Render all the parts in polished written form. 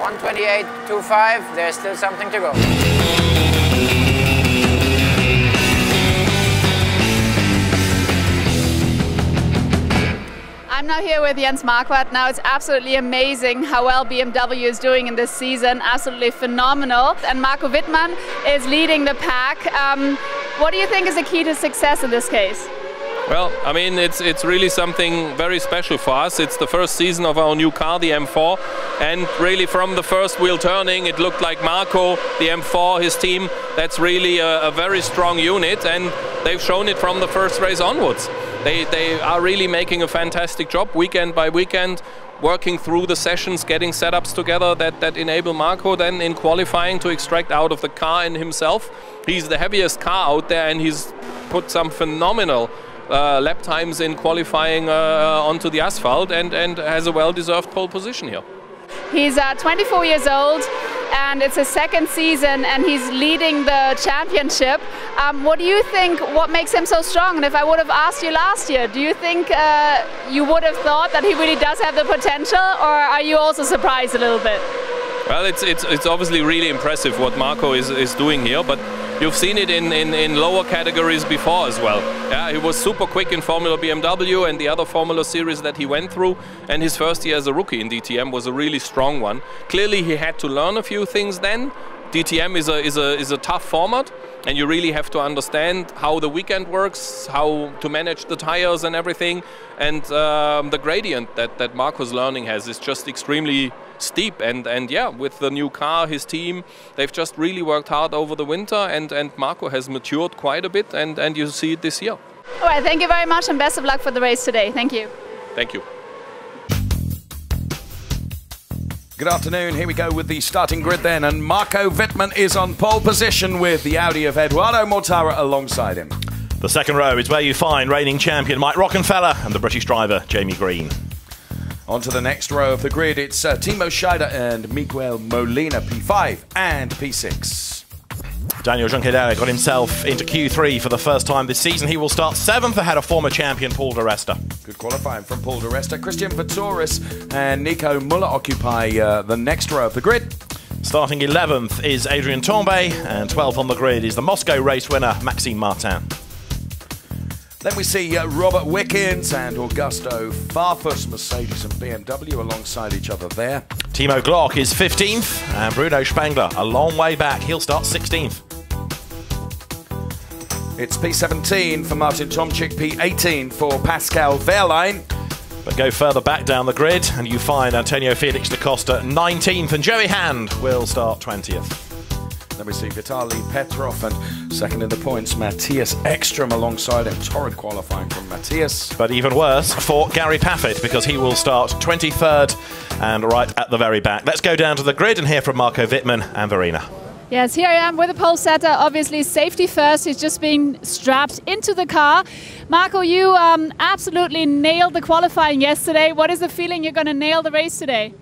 1:28.25, there's still something to go. I'm now here with Jens Marquardt. Now it's absolutely amazing how well BMW is doing in this season, absolutely phenomenal. And Marco Wittmann is leading the pack. What do you think is the key to success in this case? Well, I mean, it's really something very special for us. It's the first season of our new car, the M4, and really from the first wheel turning, it looked like Marco, the M4, his team, that's really a very strong unit, and they've shown it from the first race onwards. They are really making a fantastic job weekend by weekend, working through the sessions, getting setups together that enable Marco then in qualifying to extract out of the car in himself. He's the heaviest car out there, and he's put some phenomenal lap times in qualifying onto the asphalt, and has a well-deserved pole position here. He's 24 years old, and it's his second season, and he's leading the championship. What do you think, what makes him so strong? And if I would have asked you last year, do you think you would have thought that he really does have the potential, or are you also surprised a little bit? Well, it's obviously really impressive what Marco is doing here, but you've seen it in lower categories before as well. Yeah, he was super quick in Formula BMW and the other Formula series that he went through, and his first year as a rookie in DTM was a really strong one. Clearly he had to learn a few things then. DTM is a tough format, and you really have to understand how the weekend works, how to manage the tires and everything, and the gradient that Marco's learning is just extremely steep, and yeah, with the new car, his team, they've just really worked hard over the winter, and Marco has matured quite a bit, and you see it this year. All right, thank you very much, and best of luck for the race today. Thank you. Thank you. Good afternoon, here we go with the starting grid then, and Marco Wittmann is on pole position with the Audi of Eduardo Mortara alongside him. The second row is where you find reigning champion Mike Rockenfeller and the British driver Jamie Green. On to the next row of the grid, it's Timo Scheider and Miguel Molina, P5 and P6. Daniel Junqueira got himself into Q3 for the first time this season. He will start 7th ahead of former champion Paul di Resta. Good qualifying from Paul di Resta. Christian Vitoris and Nico Muller occupy the next row of the grid. Starting 11th is Adrian Tambay, and 12th on the grid is the Moscow race winner Maxime Martin. Then we see Robert Wickens and Augusto Farfus, Mercedes and BMW alongside each other there. Timo Glock is 15th, and Bruno Spengler a long way back. He'll start 16th. It's P17 for Martin Tomczyk, P18 for Pascal Wehrlein. But go further back down the grid and you find Antonio Felix da Costa 19th, and Joey Hand will start 20th. Then we see Vitaly Petrov, and second in the points, Matthias Ekstrom alongside him. Torrid qualifying from Matthias. But even worse for Gary Paffett, because he will start 23rd and right at the very back. Let's go down to the grid and hear from Marco Wittmann and Verena. Yes, here I am with the pole setter. Obviously, safety first. He's just been strapped into the car. Marco, you absolutely nailed the qualifying yesterday. What is the feeling you're going to nail the race today?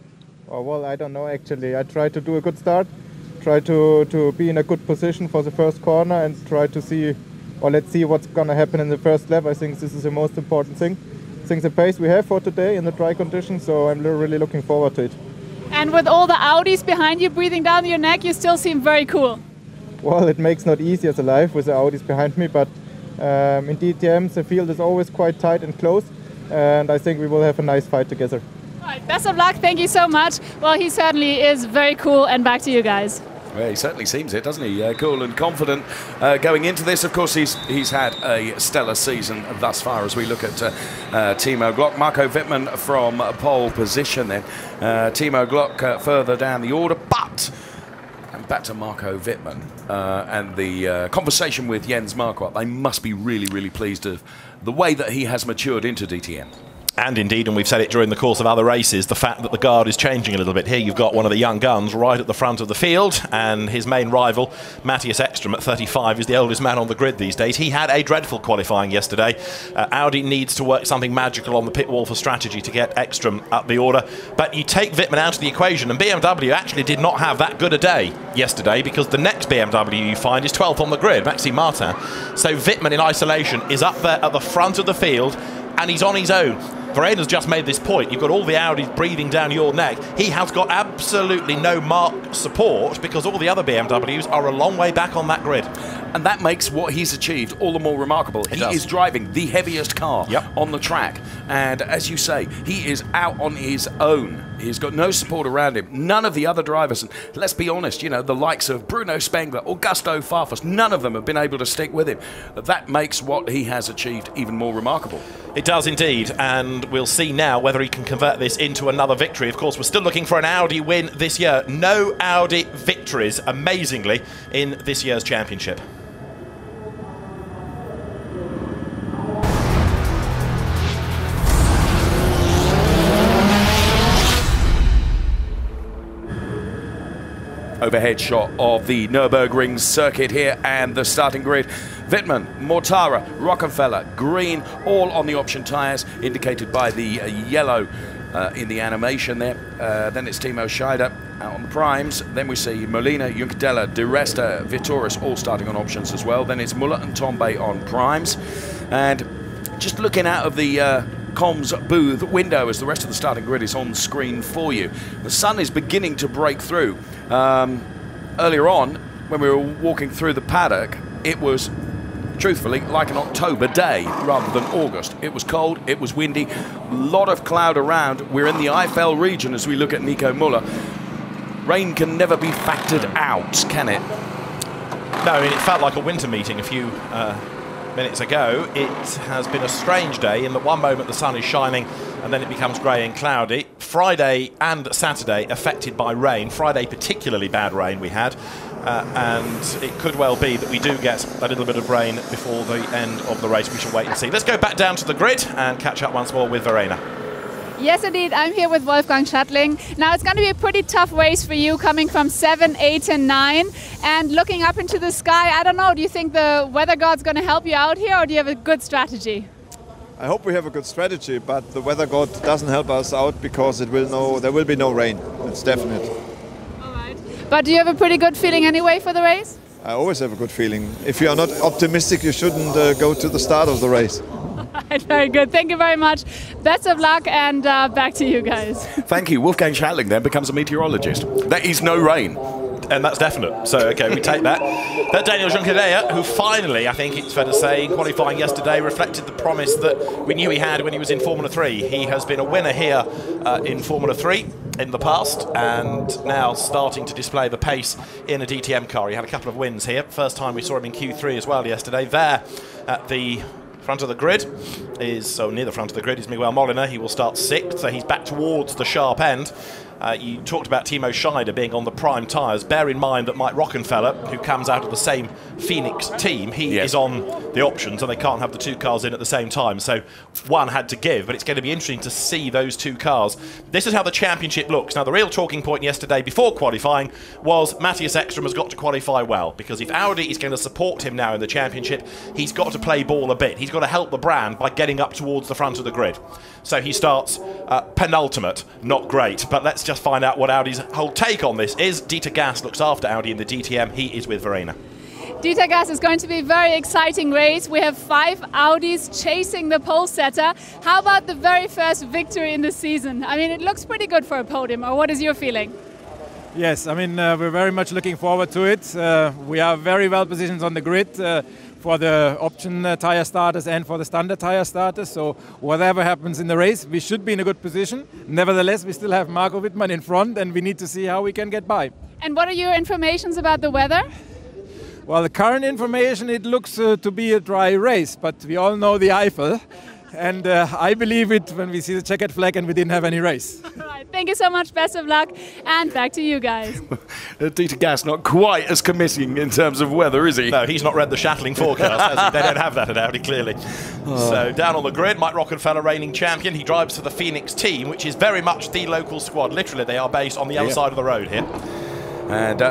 Oh, well, I don't know actually. I tried to do a good start. Try to be in a good position for the first corner and try to see, or let's see what's going to happen in the first lap. I think this is the most important thing. I think the pace we have for today in the dry conditions, so I'm really looking forward to it. And with all the Audis behind you breathing down your neck, you still seem very cool. Well, it makes not easy as a life with the Audis behind me, but in DTM the field is always quite tight and close, and I think we will have a nice fight together. All right, best of luck. Thank you so much. Well, he certainly is very cool, and back to you guys. Well, he certainly seems it, doesn't he? Cool and confident going into this. Of course, he's had a stellar season thus far as we look at Timo Glock. Marco Wittmann from pole position then. Timo Glock further down the order, but and back to Marco Wittmann and the conversation with Jens Marquardt. They must be really, really pleased of the way that he has matured into DTM. And indeed, and we've said it during the course of other races, the fact that the guard is changing a little bit. Here you've got one of the young guns right at the front of the field, and his main rival, Matthias Ekstrom, at 35, is the oldest man on the grid these days. He had a dreadful qualifying yesterday. Audi needs to work something magical on the pit wall for strategy to get Ekstrom up the order. But you take Wittmann out of the equation, and BMW actually did not have that good a day yesterday, because the next BMW you find is 12th on the grid, Maxime Martin. So Wittmann in isolation is up there at the front of the field, and he's on his own. Verena's just made this point. You've got all the Audis breathing down your neck. He has got absolutely no mark support because all the other BMWs are a long way back on that grid. And that makes what he's achieved all the more remarkable. He is driving the heaviest car on the track. And as you say, he is out on his own. He's got no support around him. None of the other drivers, and let's be honest, you know, the likes of Bruno Spengler, Augusto Farfus, none of them have been able to stick with him. That makes what he has achieved even more remarkable. It does indeed, and we'll see now whether he can convert this into another victory. Of course, we're still looking for an Audi win this year. No Audi victories, amazingly, in this year's championship. Overhead shot of the Nürburgring circuit here and the starting grid. Wittmann, Mortara, Rockefeller, Green, all on the option tyres, indicated by the yellow in the animation there. Then it's Timo Scheider out on the primes. Then we see Molina, Juncadella, Di Resta, Vitoris all starting on options as well. Then it's Muller and Tombe on primes. And just looking out of the comms booth window as the rest of the starting grid is on screen for you. The sun is beginning to break through. Earlier on, when we were walking through the paddock, it was truthfully like an October day rather than August. It was cold, it was windy, a lot of cloud around. We're in the Eifel region as we look at Nico Muller. Rain can never be factored out, can it? No, I mean, it felt like a winter meeting a few minutes ago. It has been a strange day in that one moment the sun is shining and then it becomes grey and cloudy. Friday and Saturday affected by rain. Friday particularly bad rain we had, and it could well be that we do get a little bit of rain before the end of the race. We shall wait and see. Let's go back down to the grid and catch up once more with Verena. Yes, indeed. I'm here with Wolfgang Schattling. Now, it's going to be a pretty tough race for you, coming from 7, 8 and 9. And looking up into the sky, I don't know, do you think the weather god's going to help you out here, or do you have a good strategy? I hope we have a good strategy, but the weather god doesn't help us out because there will be no rain. It's definite. All right. But do you have a pretty good feeling anyway for the race? I always have a good feeling. If you are not optimistic, you shouldn't go to the start of the race. Very good. Thank you very much. Best of luck, and back to you guys. Thank you. Wolfgang Schattling then becomes a meteorologist. There is no rain. And that's definite. So, okay, we take that. That Daniel Juncadella, who finally, I think it's fair to say, qualifying yesterday, reflected the promise that we knew he had when he was in Formula 3. He has been a winner here in Formula 3 in the past, and now starting to display the pace in a DTM car. He had a couple of wins here. First time we saw him in Q3 as well yesterday. There at the front of the grid is, near the front of the grid is Miguel Molina. He will start 6th, so he's back towards the sharp end. You talked about Timo Scheider being on the prime tyres. Bear in mind that Mike Rockenfeller, who comes out of the same Phoenix team, he is on the options, and they can't have the two cars in at the same time. So one had to give, but it's going to be interesting to see those two cars. This is how the championship looks. Now, the real talking point yesterday before qualifying was Matthias Ekstrom has got to qualify well, because if Audi is going to support him now in the championship, he's got to play ball a bit. He's got to help the brand by getting up towards the front of the grid. So he starts penultimate, not great, but let's just find out what Audi's whole take on this is. Dieter Gas looks after Audi in the DTM. He is with Verena. Dieter Gas, is going to be a very exciting race. We have 5 Audis chasing the pole setter. How about the very first victory in the season? I mean, it looks pretty good for a podium, or what is your feeling? Yes, I mean, we're very much looking forward to it. We are very well positioned on the grid for the option tire starters and for the standard tire starters. So whatever happens in the race, we should be in a good position. Nevertheless, we still have Marco Wittmann in front, and we need to see how we can get by. And what are your informations about the weather? Well, the current information, it looks to be a dry race, but we all know the Eifel. And I believe it when we see the checkered flag and we didn't have any race. All right, thank you so much, best of luck, and back to you guys. Dieter Gas not quite as committing in terms of weather, is he? No, he's not read the Schattling forecast, has he? They don't have that at Audi, clearly. So down on the grid, Mike Rockenfeller, reigning champion. He drives for the Phoenix team, which is very much the local squad. Literally, they are based on the other side of the road here. And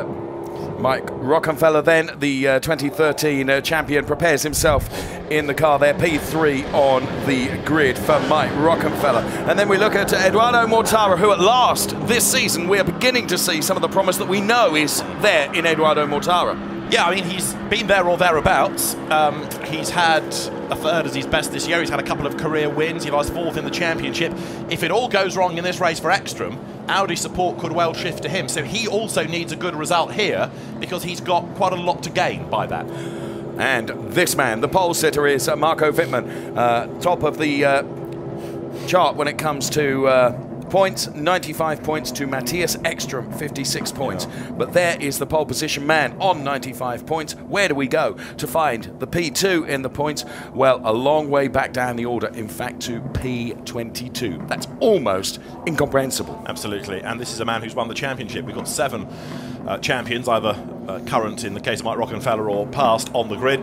Mike Rockenfeller then, the 2013 champion, prepares himself in the car there. P3 on the grid for Mike Rockenfeller. And then we look at Eduardo Mortara, who at last this season we are beginning to see some of the promise that we know is there in Eduardo Mortara. Yeah, I mean, he's been there or thereabouts. He's had a third as his best this year. He's had a couple of career wins. He lies fourth in the championship. If it all goes wrong in this race for Ekstrom, Audi support could well shift to him. So he also needs a good result here because he's got quite a lot to gain by that. And this man, the pole sitter, is Marco Wittmann, top of the chart when it comes to points, 95 points to Matthias Ekstrom, 56 points. But there is the pole position man on 95 points. Where do we go to find the P2 in the points? Well, a long way back down the order, in fact, to P22. That's almost incomprehensible. Absolutely, and this is a man who's won the championship. We've got 7 champions, either current in the case of Mike Rockenfeller or past on the grid.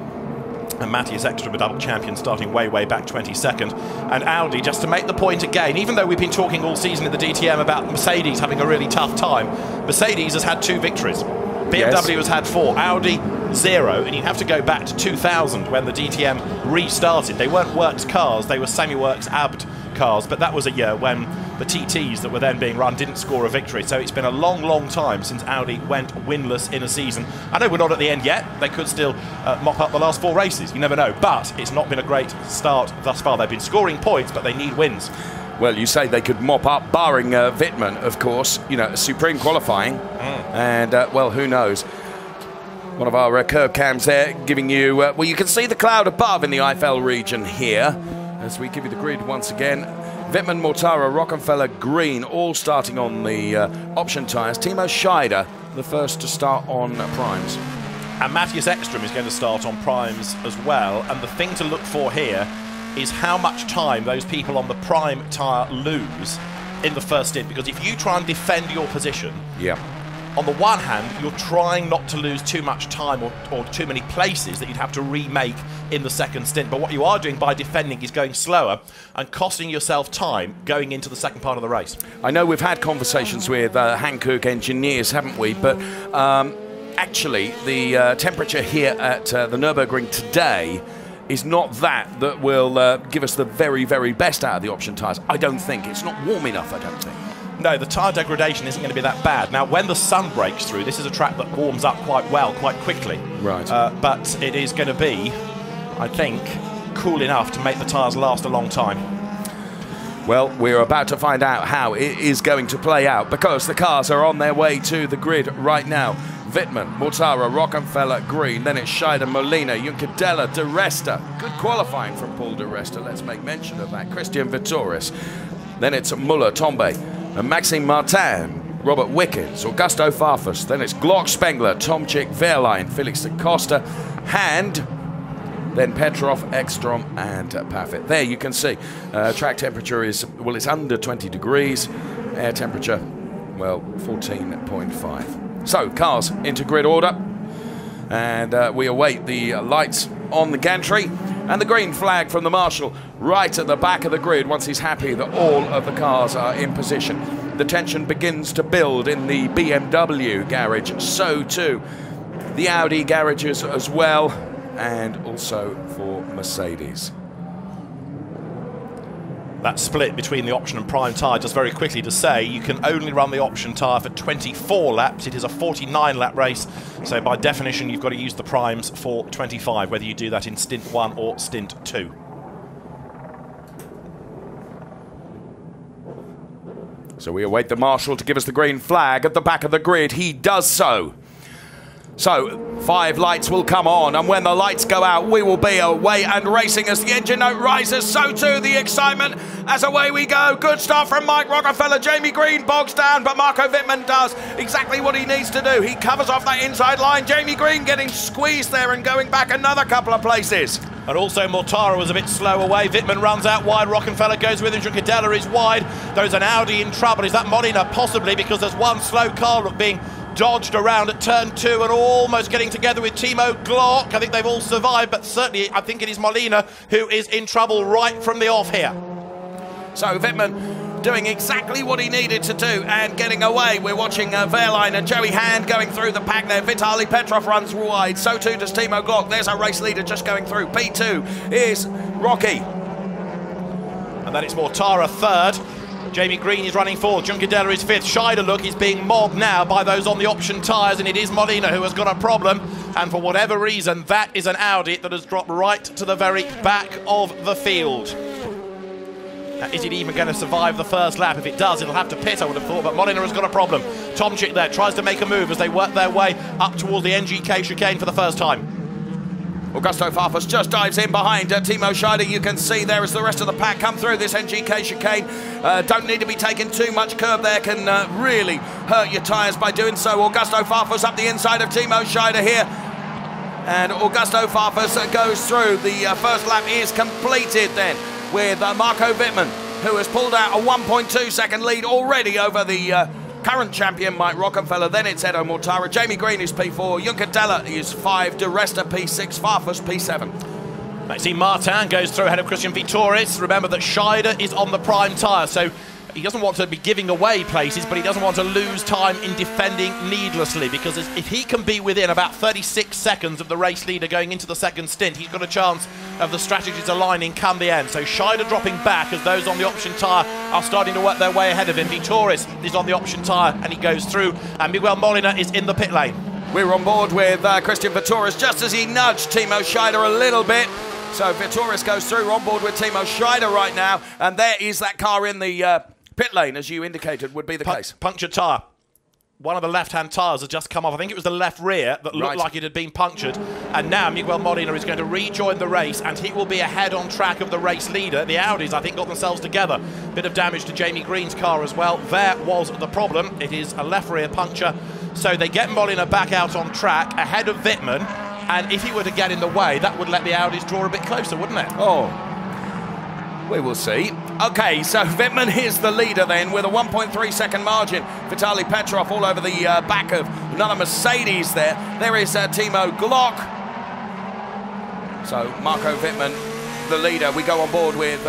And Matthias Ekstrom, a double champion, starting way back 22nd. And Audi, just to make the point again, even though we've been talking all season in the DTM about Mercedes having a really tough time, Mercedes has had 2 victories. BMW has had 4, Audi 0, and you have to go back to 2000 when the DTM restarted. They weren't works cars, they were semi-works ABD cars, but that was a year when the TTs that were then being run didn't score a victory. So it's been a long time since Audi went winless in a season. I know we're not at the end yet. They could still mop up the last 4 races. You never know. But it's not been a great start thus far. They've been scoring points, but they need wins. Well, you say they could mop up, barring Wittmann, of course. You know, supreme qualifying. And, well, who knows? One of our curb cams there giving you... well, you can see the cloud above in the Eifel region here. As we give you the grid once again. Wittmann, Mortara, Rockenfeller, Green, all starting on the option tyres. Timo Scheider, the first to start on primes. And Matthias Ekstrom is going to start on primes as well. And the thing to look for here is how much time those people on the prime tyre lose in the first stint. Because if you try and defend your position, on the one hand, you're trying not to lose too much time or too many places that you'd have to remake in the second stint. But what you are doing by defending is going slower and costing yourself time going into the second part of the race. I know we've had conversations with Hankook engineers, haven't we? But actually, the temperature here at the Nürburgring today is not that will give us the very best out of the option tyres. I don't think. It's not warm enough, I don't think. No, the tyre degradation isn't going to be that bad. Now, when the sun breaks through, this is a track that warms up quite well, quite quickly. Right. But it is going to be, I think, cool enough to make the tyres last a long time. Well, we're about to find out how it is going to play out because the cars are on their way to the grid right now. Wittmann, Mortara, Rockenfeller, Green, then it's Scheider, Molina, Juncadella, De Resta. Good qualifying from Paul De Resta, let's make mention of that. Christian Vittoris. Then it's Muller, Tombe, and Maxime Martin, Robert Wickens, Augusto Farfus. Then it's Glock, Spengler, Tomczyk, Wehrlein, Felix da Costa, Hand, then Petrov, Ekstrom, and Paffett. There you can see track temperature is, well, it's under 20 degrees. Air temperature, well, 14.5. So, cars into grid order. And we await the lights on the gantry and the green flag from the marshal right at the back of the grid once he's happy that all of the cars are in position. The tension begins to build in the BMW garage, so too the Audi garages as well, and also for Mercedes. That split between the option and prime tyre, just very quickly to say, you can only run the option tyre for 24 laps. It is a 49-lap race, so by definition you've got to use the primes for 25, whether you do that in stint 1 or stint 2. So we await the marshal to give us the green flag at the back of the grid. He does so. So 5 lights will come on, and when the lights go out, we will be away and racing as the engine note rises. So too the excitement as away we go. Good start from Mike Rockenfeller. Jamie Green bogs down, but Marco Wittmann does exactly what he needs to do. He covers off that inside line. Jamie Green getting squeezed there and going back another couple of places. And also Mortara was a bit slow away. Wittmann runs out wide. Rockenfeller goes with him. Juncadella is wide. There's an Audi in trouble. Is that Molina? Possibly, because there's one slow car being dodged around at turn 2 and almost getting together with Timo Glock. I think they've all survived, but certainly I think it is Molina who is in trouble right from the off here. So Wittmann doing exactly what he needed to do and getting away. We're watching Wehrlein and Joey Hand going through the pack there. Vitaly Petrov runs wide, so too does Timo Glock. There's a race leader just going through. P2 is Rocky. And then it's Mortara third. Jamie Green is running fourth. Juncadella is fifth. Scheider, look, is being mobbed now by those on the option tyres, and it is Molina who has got a problem. And for whatever reason, that is an Audi that has dropped right to the very back of the field. Now, is it even going to survive the first lap? If it does, it'll have to pit, I would have thought, but Molina has got a problem. Tomczyk there tries to make a move as they work their way up towards the NGK chicane for the first time. Augusto Farfus just dives in behind Timo Scheider. You can see there as the rest of the pack come through this NGK chicane. Don't need to be taking too much curb there, can really hurt your tyres by doing so. Augusto Farfus up the inside of Timo Scheider here. And Augusto Farfus goes through. The first lap is completed then with Marco Wittmann, who has pulled out a 1.2 second lead already over the current champion Mike Rockenfeller. Then it's Edo Mortara. Jamie Green is P4, Juncadella is 5, De Resta P6, Farfus P7. Maxime Martin goes through ahead of Christian Vitoris. Remember that Scheider is on the prime tyre, so he doesn't want to be giving away places, but he doesn't want to lose time in defending needlessly, because if he can be within about 36 seconds of the race leader going into the second stint, he's got a chance of the strategies aligning come the end. So Scheider dropping back as those on the option tyre are starting to work their way ahead of him. Vitoris is on the option tyre and he goes through, and Miguel Molina is in the pit lane. We're on board with Christian Vitoris just as he nudged Timo Scheider a little bit. So Vitoris goes through, we're on board with Timo Scheider right now, and there is that car in the pit lane, as you indicated would be the case. Punctured tyre. One of the left-hand tyres has just come off. I think it was the left rear that looked like it had been punctured. And now Miguel Molina is going to rejoin the race, and he will be ahead on track of the race leader. The Audis, I think, got themselves together. Bit of damage to Jamie Green's car as well. There was the problem. It is a left rear puncture. So they get Molina back out on track ahead of Wittmann. And if he were to get in the way, that would let the Audis draw a bit closer, wouldn't it? Oh, we will see. Okay, so Wittmann is the leader then with a 1.3 second margin. Vitaly Petrov all over the back of another Mercedes there. There is Timo Glock. So Marco Wittmann, the leader. We go on board with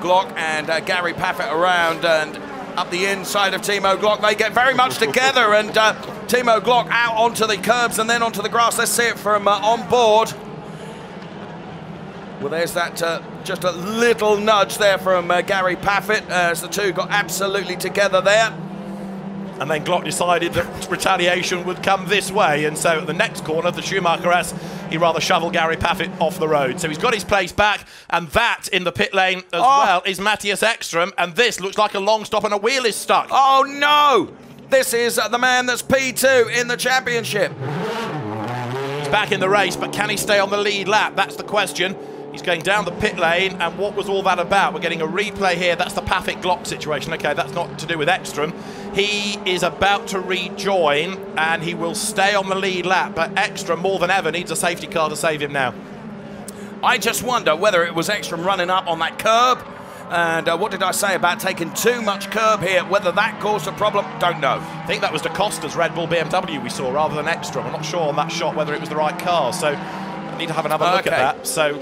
Glock and Gary Paffett around, and up the inside of Timo Glock. They get very much together, and Timo Glock out onto the curbs and then onto the grass. Let's see it from on board. Well, there's that just a little nudge there from Gary Paffett as the two got absolutely together there. And then Glock decided that retaliation would come this way, and so at the next corner, the Schumacher S, he rather shoveled Gary Paffett off the road. So he's got his place back, and that in the pit lane as well is Matthias Ekström, and this looks like a long stop and a wheel is stuck. Oh no! This is the man that's P2 in the championship. He's back in the race, but can he stay on the lead lap? That's the question. He's going down the pit lane, and what was all that about? We're getting a replay here. That's the Paffett-Glock situation. Okay, that's not to do with Ekström. He is about to rejoin, and he will stay on the lead lap, but Ekström, more than ever, needs a safety car to save him now. I just wonder whether it was Ekström running up on that curb, and what did I say about taking too much curb here? Whether that caused a problem, don't know. I think that was Da Costa's Red Bull BMW we saw rather than Ekström. I'm not sure on that shot whether it was the right car, so I need to have another look at that. So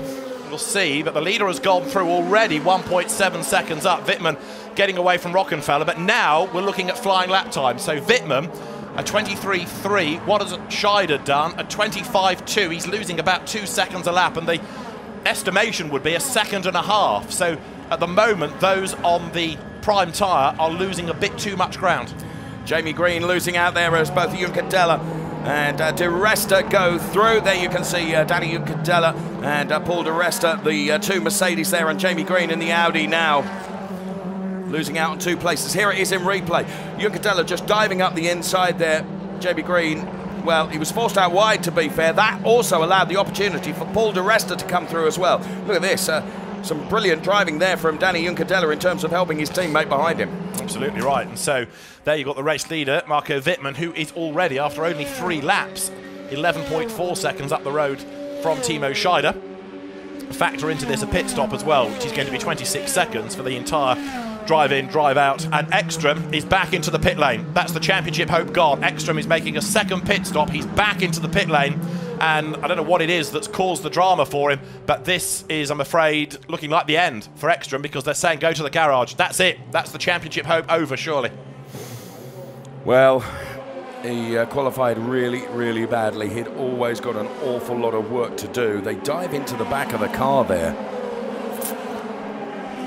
we'll see, but the leader has gone through already, 1.7 seconds up. Wittmann getting away from Rockenfeller, but now we're looking at flying lap time. So Wittmann, a 23.3. What has Scheider done? A 25.2. He's losing about 2 seconds a lap, and the estimation would be a second and a half. So at the moment, those on the prime tyre are losing a bit too much ground. Jamie Green losing out there as both Juncadella and De Resta go through. There you can see Danny Juncadella and Paul De Resta, the two Mercedes there, and Jamie Green in the Audi now. Losing out on 2 places. Here it is in replay. Juncadella just diving up the inside there. Jamie Green, well, he was forced out wide, to be fair. That also allowed the opportunity for Paul De Resta to come through as well. Look at this. Some brilliant driving there from Danny Juncadella in terms of helping his teammate behind him. Absolutely right. And so there you've got the race leader, Marco Wittmann, who is already, after only 3 laps, 11.4 seconds up the road from Timo Scheider. Factor into this a pit stop as well, which is going to be 26 seconds for the entire drive in, drive out. And Ekström is back into the pit lane. That's the championship hope gone. Ekström is making a second pit stop. He's back into the pit lane. And I don't know what it is that's caused the drama for him, but this is, I'm afraid, looking like the end for Ekström, because they're saying go to the garage. That's it. That's the championship hope over, surely. Well, he qualified really, really badly. He'd always got an awful lot of work to do. They dive into the back of the car there.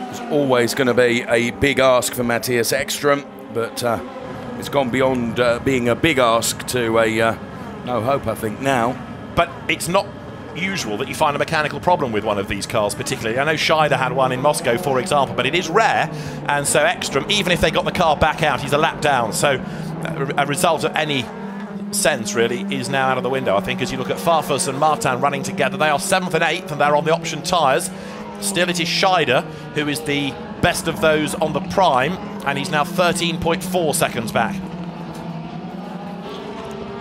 It was always going to be a big ask for Matthias Ekström, but it's gone beyond being a big ask to a no hope, I think, now. But it's not usual that you find a mechanical problem with one of these cars particularly. I know Scheider had one in Moscow, for example, but it is rare, and so Ekström, even if they got the car back out, he's a lap down, so a result of any sense really is now out of the window, I think. As you look at Farfus and Martin running together, they are 7th and 8th and they're on the option tyres. Still it is Scheider who is the best of those on the prime, and he's now 13.4 seconds back.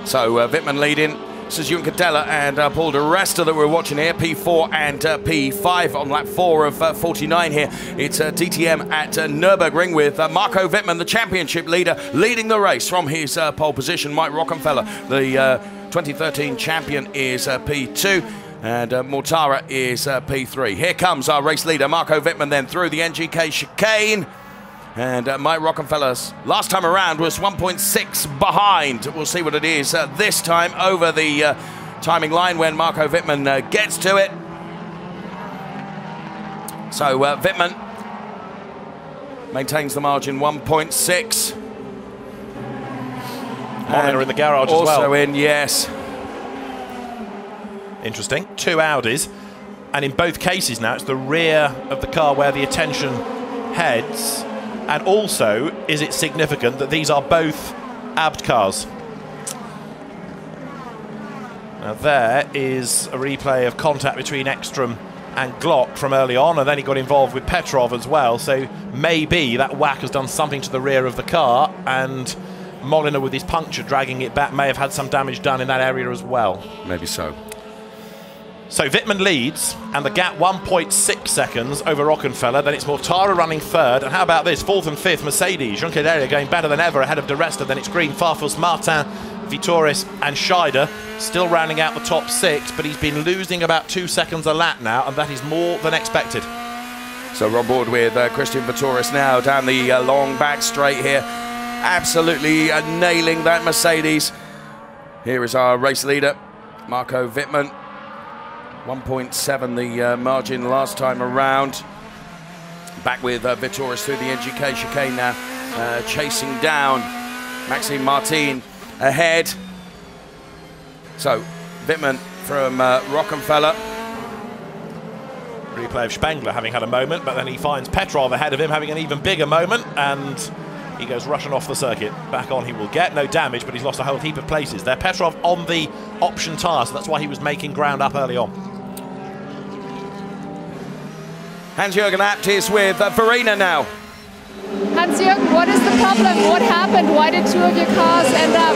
So Wittmann leading. This is Jürgen Cadella and Paul de Resta that we're watching here, P4 and P5 on lap 4 of 49 here. It's DTM at Nürburgring with Marco Wittmann, the championship leader, leading the race from his pole position. Mike Rockenfeller, the 2013 champion, is P2. And Mortara is P3. Here comes our race leader, Marco Wittmann, then through the NGK chicane. And Mike Rockenfeller's last time around was 1.6 behind. We'll see what it is this time over the timing line when Marco Wittmann gets to it. So Wittmann maintains the margin, 1.6. Molina in the garage as well. Also in, yes. Interesting. 2 Audis, and in both cases now it's the rear of the car where the attention heads. And also, is it significant that these are both Abt cars? Now there is a replay of contact between Ekström and Glock from early on, and then he got involved with Petrov as well, so maybe that whack has done something to the rear of the car, and Molina with his puncture dragging it back may have had some damage done in that area as well. Maybe so. So Wittmann leads, and the gap 1.6 seconds over Rockenfeller. Then it's Mortara running 3rd, and how about this, 4th and 5th Mercedes. Jürgen Cadella going better than ever ahead of de Resta. Then it's Green, Farfus, Martin, Vitoris and Scheider still rounding out the top 6, but he's been losing about 2 seconds a lap now, and that is more than expected. So we're on board with Christian Vitoris now down the long back straight here, absolutely nailing that Mercedes. Here is our race leader, Marco Wittmann. 1.7 the margin last time around. Back with Vitoris through the NGK chicane now, chasing down Maxime Martin ahead. So Wittmann from Rockenfeller. Replay of Spengler having had a moment, but then he finds Petrov ahead of him having an even bigger moment, and he goes rushing off the circuit. Back on he will get. No damage, but he's lost a whole heap of places there. Petrov on the option tyre, so that's why he was making ground up early on. Hans-Jürgen Abt is with Verena now. Hans-Jürgen, what is the problem? What happened? Why did 2 of your cars end up?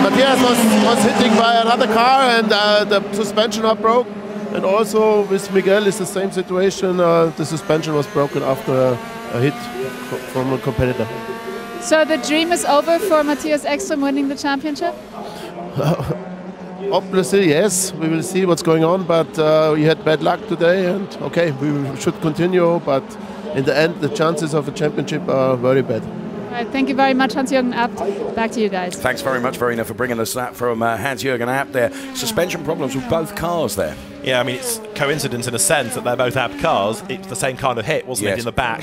Matthias was hitting by another car, and the suspension was broke. And also with Miguel is the same situation. The suspension was broken after a hit from a competitor. So the dream is over for Matthias Ekström winning the championship? Obviously, yes. We will see what's going on, but we had bad luck today, and okay, we should continue, but in the end, the chances of a championship are very bad. All right, thank you very much, Hans-Jürgen Abt. Back to you guys. Thanks very much, Verena, for bringing us that from Hans-Jürgen Abt there. Suspension problems with both cars there. Yeah, I mean, it's coincidence in a sense that they're both Abt cars. It's the same kind of hit, wasn't it, in the back?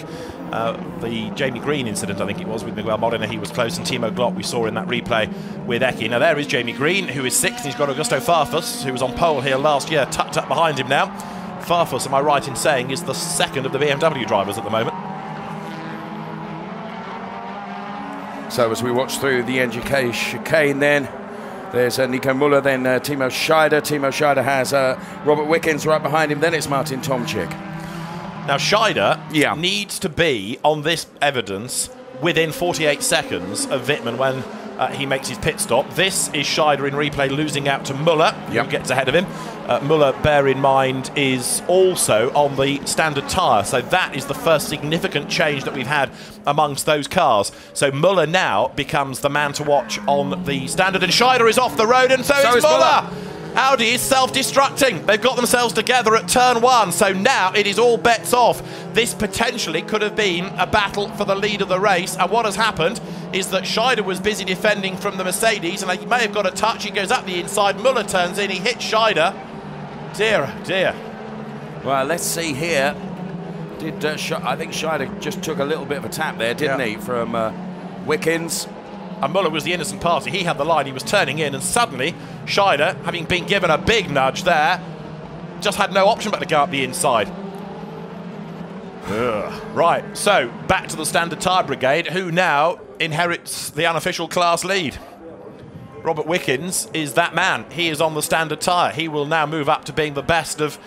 The Jamie Green incident, I think it was, with Miguel Molina, he was close, and Timo Glock we saw in that replay with Eki. Now there is Jamie Green, who is 6th. He's got Augusto Farfus, who was on pole here last year, tucked up behind him now. Farfus, am I right in saying, is the 2nd of the BMW drivers at the moment? So as we watch through the NGK chicane then, there's Nico Müller, then Timo Scheider. Timo Scheider has Robert Wickens right behind him, then it's Martin Tomczyk. Now Scheider needs to be, on this evidence, within 48 seconds of Wittmann when he makes his pit stop. This is Scheider in replay losing out to Müller, who gets ahead of him. Müller, bear in mind, is also on the standard tyre, so that is the first significant change that we've had amongst those cars. So Müller now becomes the man to watch on the standard, and Scheider is off the road, and so is Müller. Audi is self-destructing. They've got themselves together at turn 1, so now it is all bets off. This potentially could have been a battle for the lead of the race, and what has happened is that Scheider was busy defending from the Mercedes, and he may have got a touch. He goes up the inside, Müller turns in, he hits Scheider. Dear, oh dear. Well, let's see here. I think Scheider just took a little bit of a tap there, didn't he, from Wickens. And Muller was the innocent party. He had the line, he was turning in, and suddenly Scheider, having been given a big nudge there, just had no option but to go up the inside. Right, so back to the standard tyre brigade, who now inherits the unofficial class lead. Robert Wickens is that man. He is on the standard tyre. He will now move up to being the best of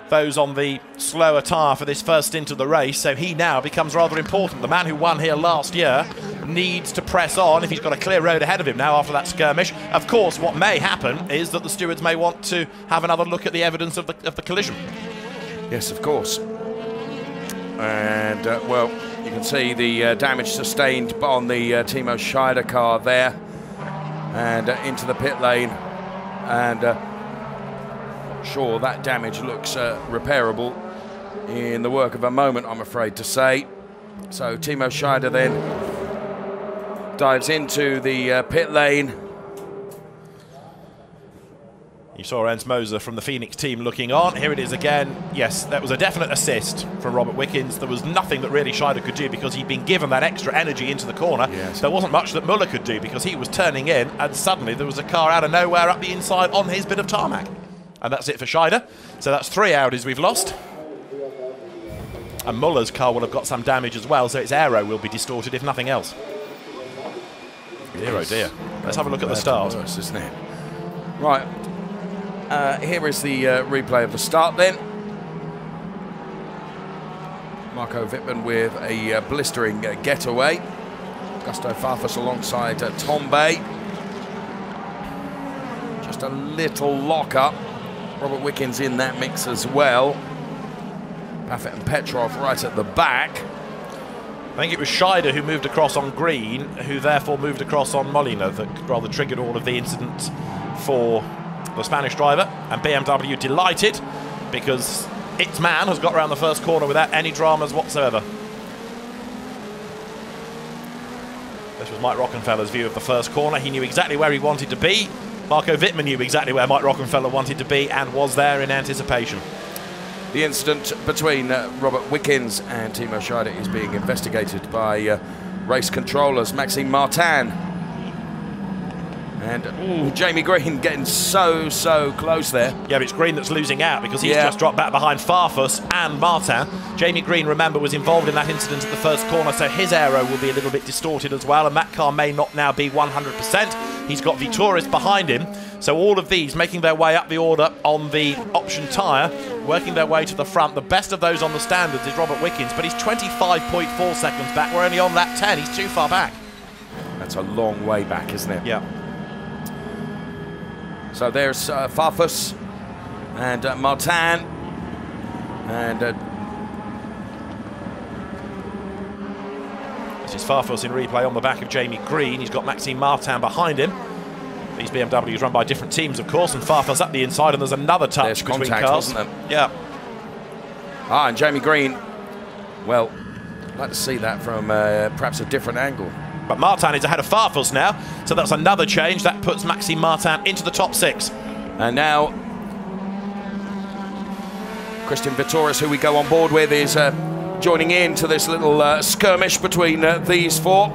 those on the slower tyre for this first stint of the race, so he now becomes rather important. The man who won here last year needs to press on if he's got a clear road ahead of him now after that skirmish. Of course, what may happen is that the stewards may want to have another look at the evidence of the collision. Yes, of course. And, well, you can see the damage sustained on the Timo Scheider car there. And into the pit lane. And sure, that damage looks repairable in the work of a moment, I'm afraid to say. So Timo Scheider then dives into the pit lane. You saw Ernst Moser from the Phoenix team looking on. Here it is again. Yes, that was a definite assist from Robert Wickens. There was nothing that really Scheider could do because he'd been given that extra energy into the corner. Yes. There wasn't much that Muller could do because he was turning in, and suddenly there was a car out of nowhere up the inside on his bit of tarmac. And that's it for Scheider. So that's 3 Audis we've lost. And Muller's car will have got some damage as well, so its aero will be distorted if nothing else. Dear, oh dear. Let's have a look at the start. Worse, isn't it? Right. Here is the replay of the start then. Marco Wittmann with a blistering getaway. Gusto Farfus alongside Tom Bay. Just a little lock-up. Robert Wickens in that mix as well. Paffett and Petrov right at the back. I think it was Scheider who moved across on green, who therefore moved across on Molina, that rather triggered all of the incident for the Spanish driver. And BMW delighted because its man has got around the first corner without any dramas whatsoever. This was Mike Rockenfeller's view of the first corner. He knew exactly where he wanted to be. Marco Wittmann knew exactly where Mike Rockenfeller wanted to be and was there in anticipation. The incident between Robert Wickens and Timo Scheider is being investigated by race controllers Maxime Martin. And Jamie Green getting so close there. Yeah, but it's Green that's losing out because he's just dropped back behind Farfus and Martin. Jamie Green, remember, was involved in that incident at the first corner, so his aero will be a little bit distorted as well, and that car may not now be 100%. He's got Vitoris behind him, so all of these making their way up the order on the option tyre, working their way to the front. The best of those on the standards is Robert Wickens, but he's 25.4 seconds back. We're only on lap 10. He's too far back. That's a long way back, isn't it? Yeah. So there's Farfus and Martin. And this is Farfus in replay on the back of Jamie Green. He's got Maxime Martin behind him. These BMWs run by different teams, of course, and Farfus up the inside, and there's another touch between contact, cars. wasn't there? Yeah. And Jamie Green, well, I'd like to see that from perhaps a different angle. But Martin is ahead of Farfus now, so that's another change. That puts Maxime Martin into the top 6. And now Christian Vitoris, who we go on board with, is joining in to this little skirmish between these four.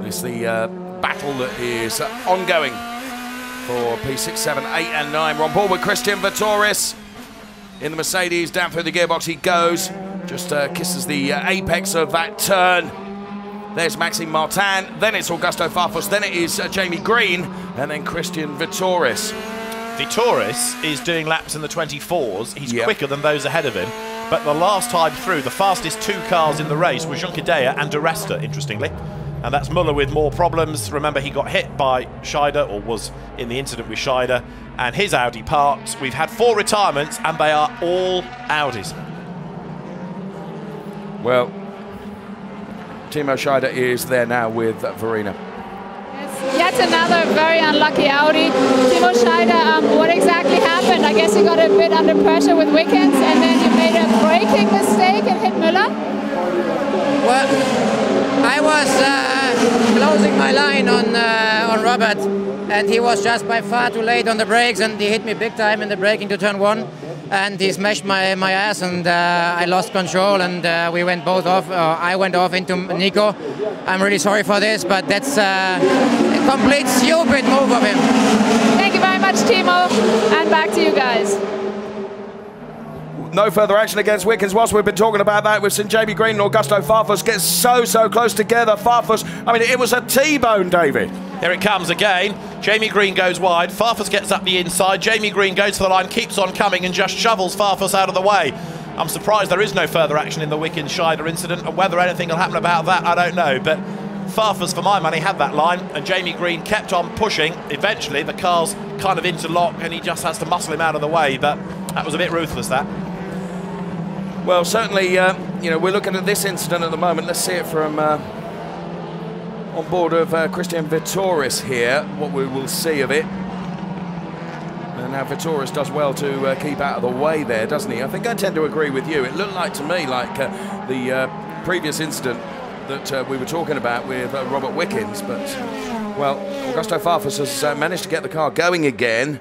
It's the battle that is ongoing for P6, 7, 8 and 9. We're on board with Christian Vitoris in the Mercedes. Down through the gearbox he goes. Just kisses the apex of that turn. There's Maxime Martin, then it's Augusto Farfus, then it is Jamie Green, and then Christian Vitoris. Vitoris is doing laps in the 24s. He's quicker than those ahead of him. But the last time through, the fastest 2 cars in the race were Junqueira and De Resta, interestingly. And that's Muller with more problems. Remember, he got hit by Scheider, or was in the incident with Scheider, and his Audi parked. We've had 4 retirements, and they are all Audis. Well, Timo Scheider is there now with Verena. Yes, yet another very unlucky Audi. Timo Scheider, what exactly happened? I guess he got a bit under pressure with Wickens and then he made a braking mistake and hit Müller? Well, I was closing my line on Robert and he was just by far too late on the brakes and he hit me big time in the braking to turn 1. and he smashed my ass, and I lost control, and we went both off. I went off into Nico. I'm really sorry for this, but that's a complete stupid move of him. Thank you very much, Timo, and back to you guys. No further action against Wickens. Whilst we've been talking about that, we've seen Jamie Green and Augusto Farfus get so close together. Farfus, I mean, it was a T-bone, David. Here it comes again. Jamie Green goes wide. Farfus gets up the inside. Jamie Green goes for the line, keeps on coming and just shovels Farfus out of the way. I'm surprised there is no further action in the Wickens-Scheider incident, and whether anything will happen about that, I don't know. But Farfus, for my money, had that line, and Jamie Green kept on pushing. Eventually, the car's kind of interlock, and he just has to muscle him out of the way. But that was a bit ruthless, that. Well, certainly, you know, we're looking at this incident at the moment. Let's see it from on board of Christian Vitoris here, what we will see of it. And now Vitoris does well to keep out of the way there, doesn't he? I think I tend to agree with you. It looked like to me like the previous incident that we were talking about with Robert Wickens, but, well, Augusto Farfus has managed to get the car going again,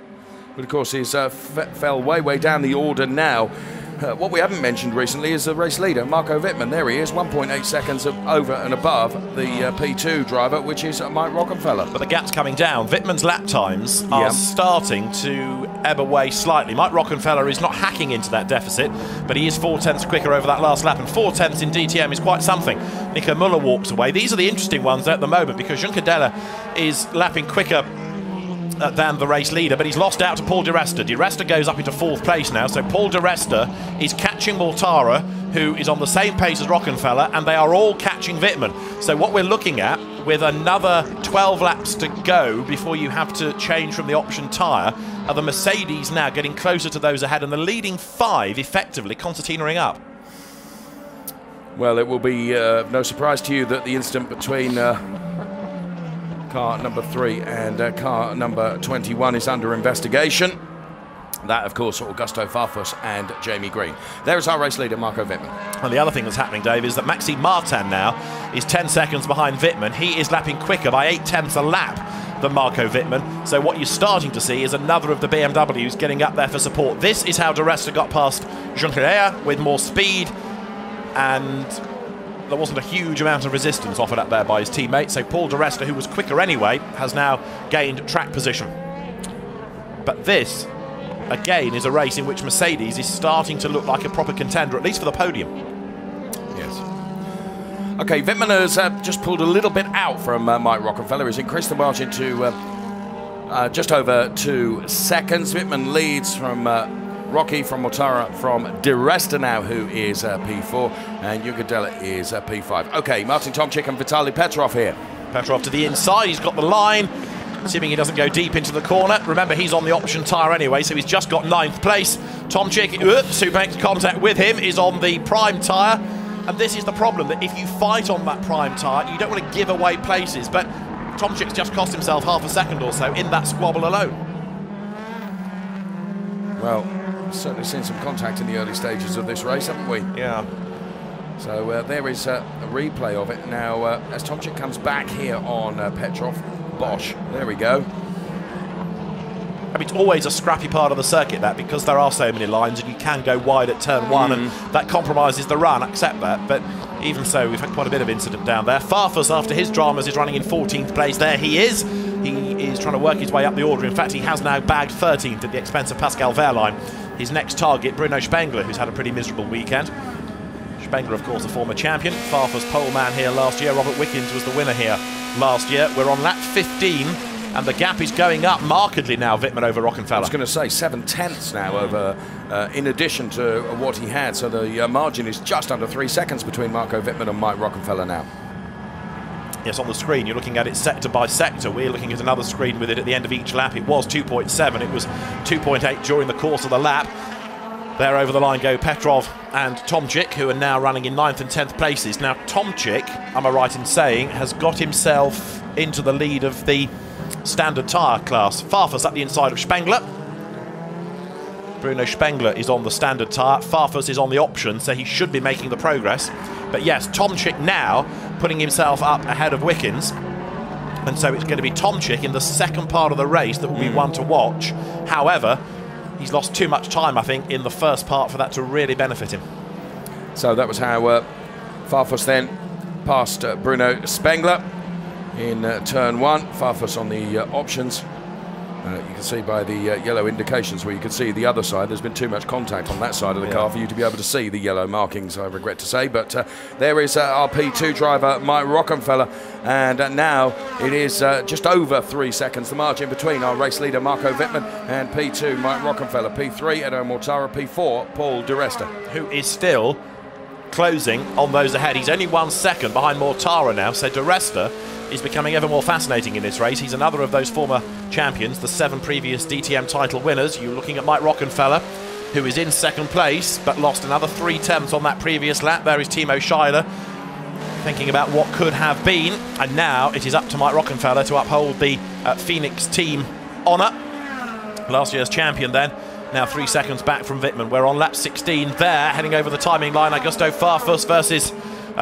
but of course he's fell way down the order now. What we haven't mentioned recently is the race leader, Marco Wittmann. There he is, 1.8 seconds over and above the P2 driver, which is Mike Rockenfeller. But the gap's coming down. Wittmann's lap times are starting to ebb away slightly. Mike Rockenfeller is not hacking into that deficit, but he is 4/10 quicker over that last lap, and 4/10 in DTM is quite something. Nico Müller walks away. These are the interesting ones at the moment, because Juncadella is lapping quicker than the race leader, but he's lost out to Paul Di Resta. Di Resta goes up into 4th place now, so Paul Di Resta is catching Mortara, who is on the same pace as Rockenfeller, and they are all catching Wittmann. So what we're looking at, with another 12 laps to go before you have to change from the option tyre, are the Mercedes now getting closer to those ahead, and the leading 5 effectively concertinaing up. Well, it will be no surprise to you that the incident between car number 3 and car number 21 is under investigation. That, of course, Augusto Farfus and Jamie Green. There's our race leader, Marco Wittmann. And the other thing that's happening, Dave, is that Maxime Martin now is 10 seconds behind Wittmann. He is lapping quicker by 8/10 a lap than Marco Wittmann. So what you're starting to see is another of the BMWs getting up there for support. This is how Di Resta got past Junqueira with more speed, and there wasn't a huge amount of resistance offered up there by his teammate. So Paul Di Resta, who was quicker anyway, has now gained track position. But this, again, is a race in which Mercedes is starting to look like a proper contender, at least for the podium. Yes. Okay, Wittmann has just pulled a little bit out from Mike Rockenfeller. He's increased the margin to just over 2 seconds. Wittmann leads from Rocky, from Mortara, from Di Resta now, who is P4, and Juncadella is P5. Okay, Martin Tomczyk and Vitaly Petrov here. Petrov to the inside, he's got the line, assuming he doesn't go deep into the corner. Remember, he's on the option tyre anyway, so he's just got 9th place. Tomczyk, who makes contact with him, is on the prime tyre, and this is the problem, that if you fight on that prime tyre, you don't want to give away places, but Tomczyk's just cost himself half a second or so in that squabble alone. Well, certainly seen some contact in the early stages of this race, haven't we? Yeah. So there is a replay of it now as Tomczyk comes back here on Petrov. Bosch, there we go. I mean, it's always a scrappy part of the circuit, that, because there are so many lines and you can go wide at turn 1 and that compromises the run, accept that, but even so, we've had quite a bit of incident down there. Farfus, after his dramas, is running in 14th place. There he is. He is trying to work his way up the order. In fact, he has now bagged 13th at the expense of Pascal Wehrlein. His next target, Bruno Spengler, who's had a pretty miserable weekend. Spengler, of course, a former champion. Farfus pole man here last year. Robert Wickens was the winner here last year. We're on lap 15, and the gap is going up markedly now, Wittmann over Rockenfeller. I was going to say 7/10 now over, in addition to what he had. So the margin is just under 3 seconds between Marco Wittmann and Mike Rockenfeller now. Yes, on the screen, you're looking at it sector by sector. We're looking at another screen with it at the end of each lap. It was 2.7. It was 2.8 during the course of the lap. There over the line go Petrov and Tomczyk, who are now running in 9th and 10th places. Now, Tomczyk, am I right in saying, has got himself into the lead of the standard tyre class. Farfus up the inside of Spengler. Bruno Spengler is on the standard tyre. Farfus is on the option, so he should be making the progress. But yes, Tomczyk now putting himself up ahead of Wickens. And so it's going to be Tomczyk in the second part of the race that will be one to watch. However, he's lost too much time, I think, in the first part for that to really benefit him. So that was how Farfus then passed Bruno Spengler in turn 1. Farfus on the options. You can see by the yellow indications where you can see the other side. There's been too much contact on that side of the car for you to be able to see the yellow markings, I regret to say. But there is our P2 driver, Mike Rockenfeller. And now it is just over 3 seconds, the margin between our race leader, Marco Wittmann, and P2, Mike Rockenfeller. P3, Edo Mortara. P4, Paul Di Resta. Who is still closing on those ahead. He's only 1 second behind Mortara now, so Di Resta is becoming ever more fascinating in this race. He's another of those former champions, the 7 previous DTM title winners. You're looking at Mike Rockenfeller, who is in second place, but lost another 3 tenths on that previous lap. There is Timo Schuyler, thinking about what could have been. And now it is up to Mike Rockenfeller to uphold the Phoenix team honour. Last year's champion then. Now 3 seconds back from Wittmann. We're on lap 16 there, heading over the timing line. Augusto Farfus versus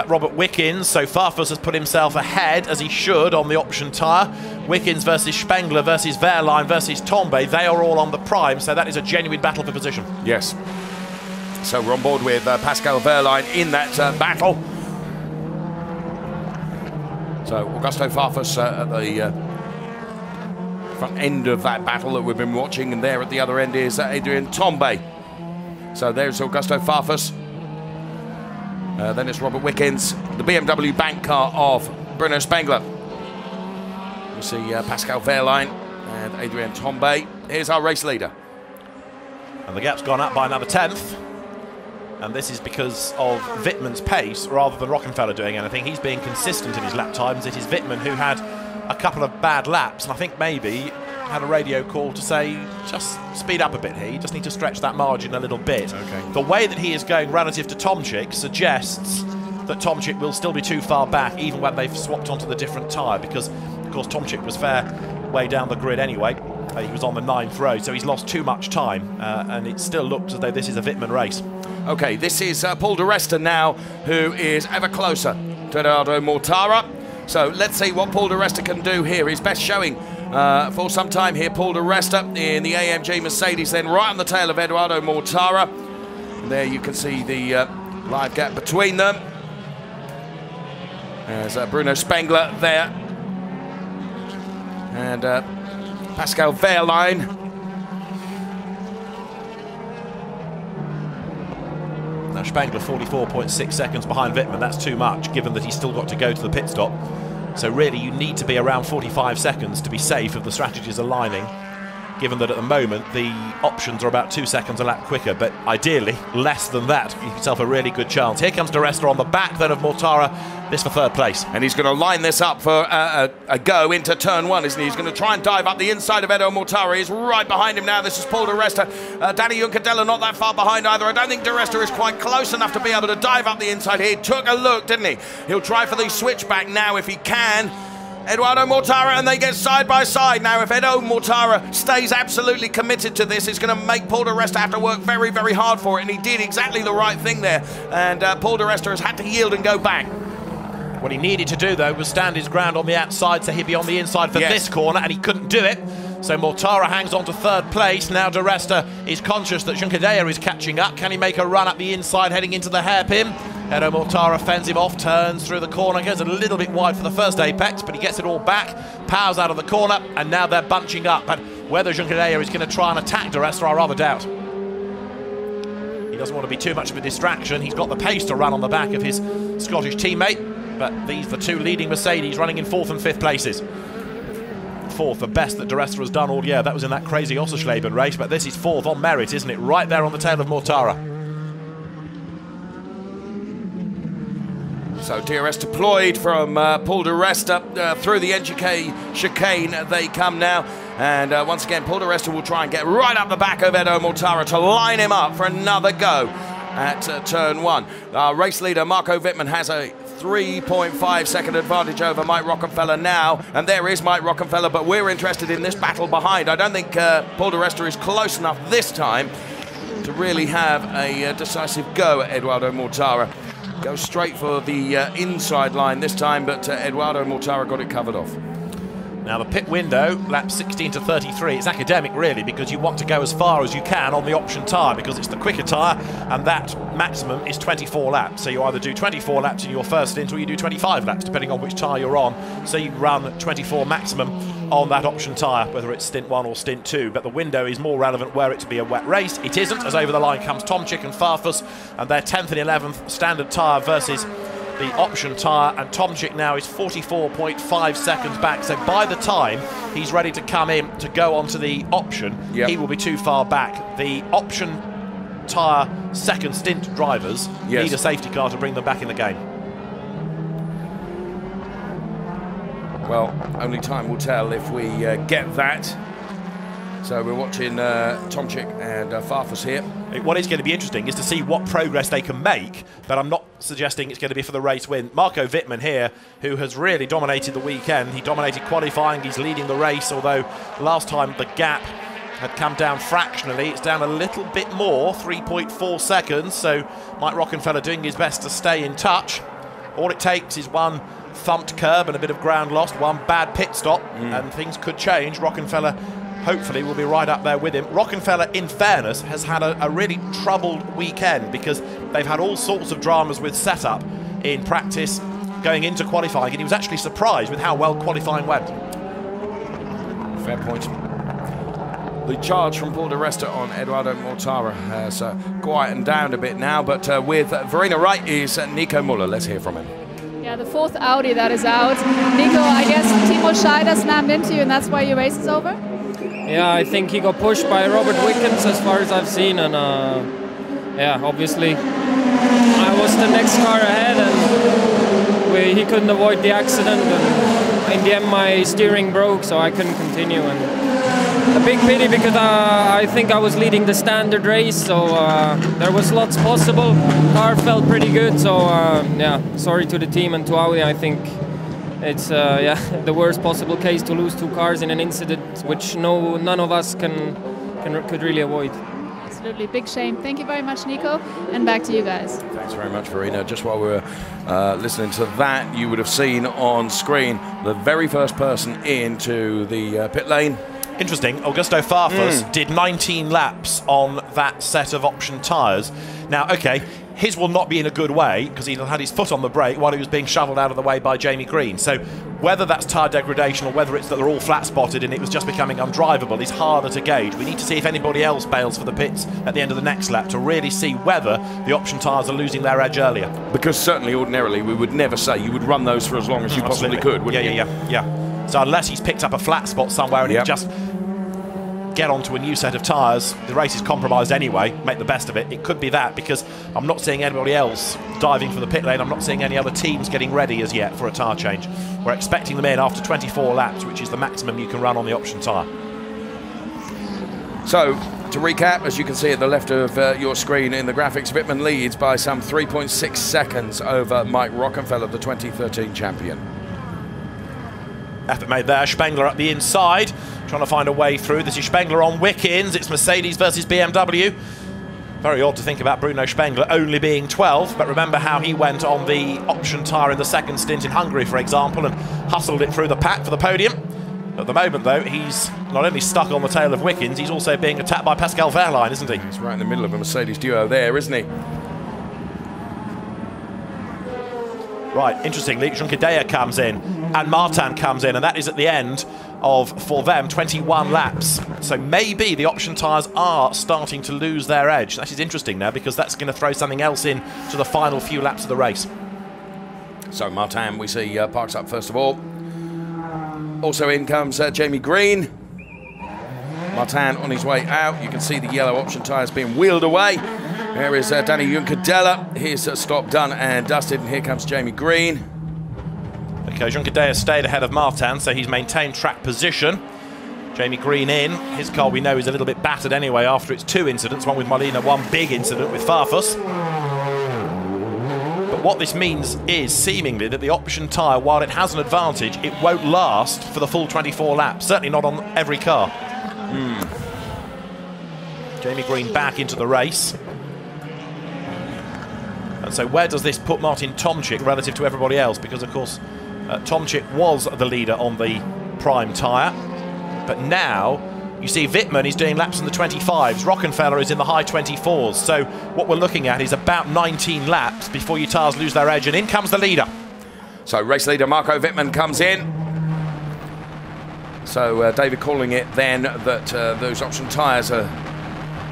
Robert Wickens. So Farfus has put himself ahead, as he should, on the option tyre. Wickens versus Spengler versus Wehrlein versus Tombe. They are all on the prime, so that is a genuine battle for position. Yes. So we're on board with Pascal Wehrlein in that battle. So Augusto Farfus at the front end of that battle that we've been watching, and there at the other end is Adrian Tombe. So there's Augusto Farfus. Then it's Robert Wickens, the BMW bank car of Bruno Spengler. You see Pascal Wehrlein and Adrian Tombe. Here's our race leader. And the gap's gone up by another 10th. And this is because of Wittmann's pace rather than Rockenfeller doing anything. He's being consistent in his lap times. It is Wittmann who had a couple of bad laps, and I think maybe had a radio call to say, just speed up a bit here. You just need to stretch that margin a little bit. Okay. The way that he is going relative to Tomczyk suggests that Tomczyk will still be too far back, even when they've swapped onto the different tyre, because, of course, Tomczyk was fair way down the grid anyway. He was on the 9th row, so he's lost too much time, and it still looks as though this is a Wittmann race. Okay, this is Paul Di Resta now, who is ever closer to Edoardo Mortara. So let's see what Paul Di Resta can do here. His best showing for some time here, Paul Di Resta in the AMG Mercedes, then right on the tail of Edoardo Mortara. And there you can see the live gap between them. There's Bruno Spengler there. And Pascal Wehrlein. Now Spengler 44.6 seconds behind Wittmann. That's too much, given that he's still got to go to the pit stop. So really you need to be around 45 seconds to be safe if the strategy's aligning, given that at the moment the options are about 2 seconds a lap quicker, but ideally less than that. Give yourself a really good chance. Here comes Di Resta on the back then of Mortara, this for 3rd place. And he's going to line this up for a go into turn 1, isn't he? He's going to try and dive up the inside of Edo Mortara. He's right behind him now. This is Paul Di Resta. Danny Juncadella not that far behind either. I don't think Di Resta is quite close enough to be able to dive up the inside here. He took a look, didn't he? He'll try for the switchback now if he can. Edoardo Mortara, and they get side by side. Now, if Edo Mortara stays absolutely committed to this, it's going to make Paul Di Resta have to work very, very hard for it, and he did exactly the right thing there. And Paul Di Resta has had to yield and go back. What he needed to do, though, was stand his ground on the outside, so he'd be on the inside for this corner, and he couldn't do it. So Mortara hangs on to 3rd place. Now Di Resta is conscious that Juncadella is catching up. Can he make a run up the inside heading into the hairpin? Edo Mortara fends him off, turns through the corner, goes a little bit wide for the first apex, but he gets it all back, powers out of the corner, and now they're bunching up. But whether Juncadella is going to try and attack Di Resta, I rather doubt. He doesn't want to be too much of a distraction. He's got the pace to run on the back of his Scottish teammate, but these are the 2 leading Mercedes running in 4th and 5th places. 4th, the best that Di Resta has done all year. That was in that crazy Ossersleben race, but this is 4th on merit, isn't it? Right there on the tail of Mortara. So DRS deployed from Paul Di Resta through the NGK chicane. They come now. And once again, Paul Di Resta will try and get right up the back of Edo Mortara to line him up for another go at turn 1. Our race leader, Marco Wittmann, has a 3.5 second advantage over Mike Rockenfeller now. And there is Mike Rockenfeller, but we're interested in this battle behind. I don't think Paul Di Resta is close enough this time to really have a decisive go at Edoardo Mortara. Goes straight for the inside line this time, but Edoardo Mortara got it covered off. Now the pit window, laps 16 to 33, it's academic really, because you want to go as far as you can on the option tyre because it's the quicker tyre, and that maximum is 24 laps. So you either do 24 laps in your first stint or you do 25 laps depending on which tyre you're on. So you run 24 maximum on that option tyre, whether it's stint 1 or stint 2. But the window is more relevant were it to be a wet race. It isn't, as over the line comes Tomczyk and Farfus, and they're 10th and 11th standard tyre versus the option tyre, and Tomczyk now is 44.5 seconds back, so by the time he's ready to come in to go onto the option, he will be too far back. The option tyre second stint drivers need a safety car to bring them back in the game. Well, only time will tell if we get that. So we're watching Tomczyk and Farfus here. What is going to be interesting is to see what progress they can make, but I'm not suggesting it's going to be for the race win. Marco Wittmann here, who has really dominated the weekend. He dominated qualifying, he's leading the race, although last time the gap had come down fractionally. It's down a little bit more, 3.4 seconds, so Mike Rockenfeller doing his best to stay in touch. All it takes is one thumped curb and a bit of ground lost, one bad pit stop, and things could change. Rockenfeller hopefully will be right up there with him. Rockenfeller, in fairness, has had a really troubled weekend because they've had all sorts of dramas with setup in practice going into qualifying, and he was actually surprised with how well qualifying went. Fair point. The charge from Paul Di Resta on Eduardo Mortara has quietened down a bit now, but with Verena Wright is Nico Muller. Let's hear from him. Yeah, the fourth Audi that is out. Nico, I guess Timo Scheider slammed into you and that's why your race is over? Yeah, I think he got pushed by Robert Wickens as far as I've seen, and yeah, obviously I was the next car ahead and he couldn't avoid the accident, and in the end my steering broke so I couldn't continue, and a big pity because I think I was leading the standard race, so there was lots possible. Car felt pretty good, so yeah, sorry to the team and to Audi. I think it's yeah, the worst possible case to lose two cars in an incident which none of us could really avoid. Absolutely, big shame. Thank you very much, Nico, and back to you guys. Thanks very much, Verena. Just while we were listening to that, you would have seen on screen the very first person into the pit lane. Interesting, Augusto Farfus did 19 laps on that set of option tyres. Now, okay, his will not be in a good way because he had his foot on the brake while he was being shoveled out of the way by Jamie Green. So whether that's tyre degradation or whether it's that they're all flat spotted and it was just becoming undrivable is harder to gauge. We need to see if anybody else bails for the pits at the end of the next lap to really see whether the option tyres are losing their edge earlier. Because certainly ordinarily we would never say you would run those for as long as you possibly could, wouldn't you? Yeah. So unless he's picked up a flat spot somewhere and he just get onto a new set of tyres, the race is compromised anyway, make the best of it. It could be that, because I'm not seeing anybody else diving for the pit lane. I'm not seeing any other teams getting ready as yet for a tyre change. We're expecting them in after 24 laps, which is the maximum you can run on the option tyre. So, to recap, as you can see at the left of your screen in the graphics, Wittmann leads by some 3.6 seconds over Mike Rockenfeller, the 2013 champion. Effort made there, Spengler up the inside, trying to find a way through. This is Spengler on Wickens, it's Mercedes versus BMW. Very odd to think about Bruno Spengler only being 12, but remember how he went on the option tyre in the second stint in Hungary, for example, and hustled it through the pack for the podium. At the moment, though, he's not only stuck on the tail of Wickens, he's also being attacked by Pascal Wehrlein, isn't he? He's right in the middle of a Mercedes duo there, isn't he? Right, interestingly, Junqueira comes in and Martin comes in, and that is at the end of, for them, 21 laps. So maybe the option tyres are starting to lose their edge. That is interesting now, because that's going to throw something else in to the final few laps of the race. So Martin, we see, parks up first of all. Also in comes Jamie Green. Martin on his way out. You can see the yellow option tyres being wheeled away. Here is Danny Juncadella. Here's stop done and dusted, and here comes Jamie Green. Okay, Junqueira stayed ahead of Martin, so he's maintained track position. Jamie Green in. His car, we know, is a little bit battered anyway after its two incidents, one with Molina, one big incident with Farfus. But what this means is, seemingly, that the option tyre, while it has an advantage, it won't last for the full 24 laps. Certainly not on every car. Jamie Green back into the race. And so where does this put Martin Tomczyk relative to everybody else? Because, of course, Tomczyk was the leader on the prime tyre. But now you see Wittmann is doing laps in the 25s. Rockenfeller is in the high 24s. So what we're looking at is about 19 laps before your tyres lose their edge. And in comes the leader. So race leader Marco Wittmann comes in. So David calling it then that those option tyres are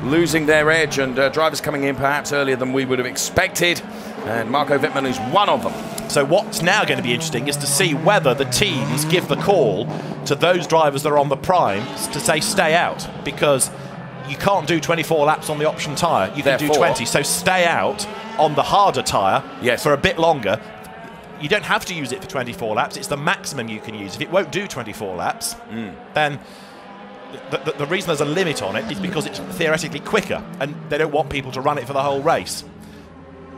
losing their edge, and drivers coming in perhaps earlier than we would have expected. And Marco Wittmann is one of them. So what's now going to be interesting is to see whether the teams give the call to those drivers that are on the primes to say stay out, because you can't do 24 laps on the option tyre. You can do 20. So stay out on the harder tyre for a bit longer. You don't have to use it for 24 laps. It's the maximum you can use. If it won't do 24 laps, then the reason there's a limit on it is because it's theoretically quicker, and they don't want people to run it for the whole race.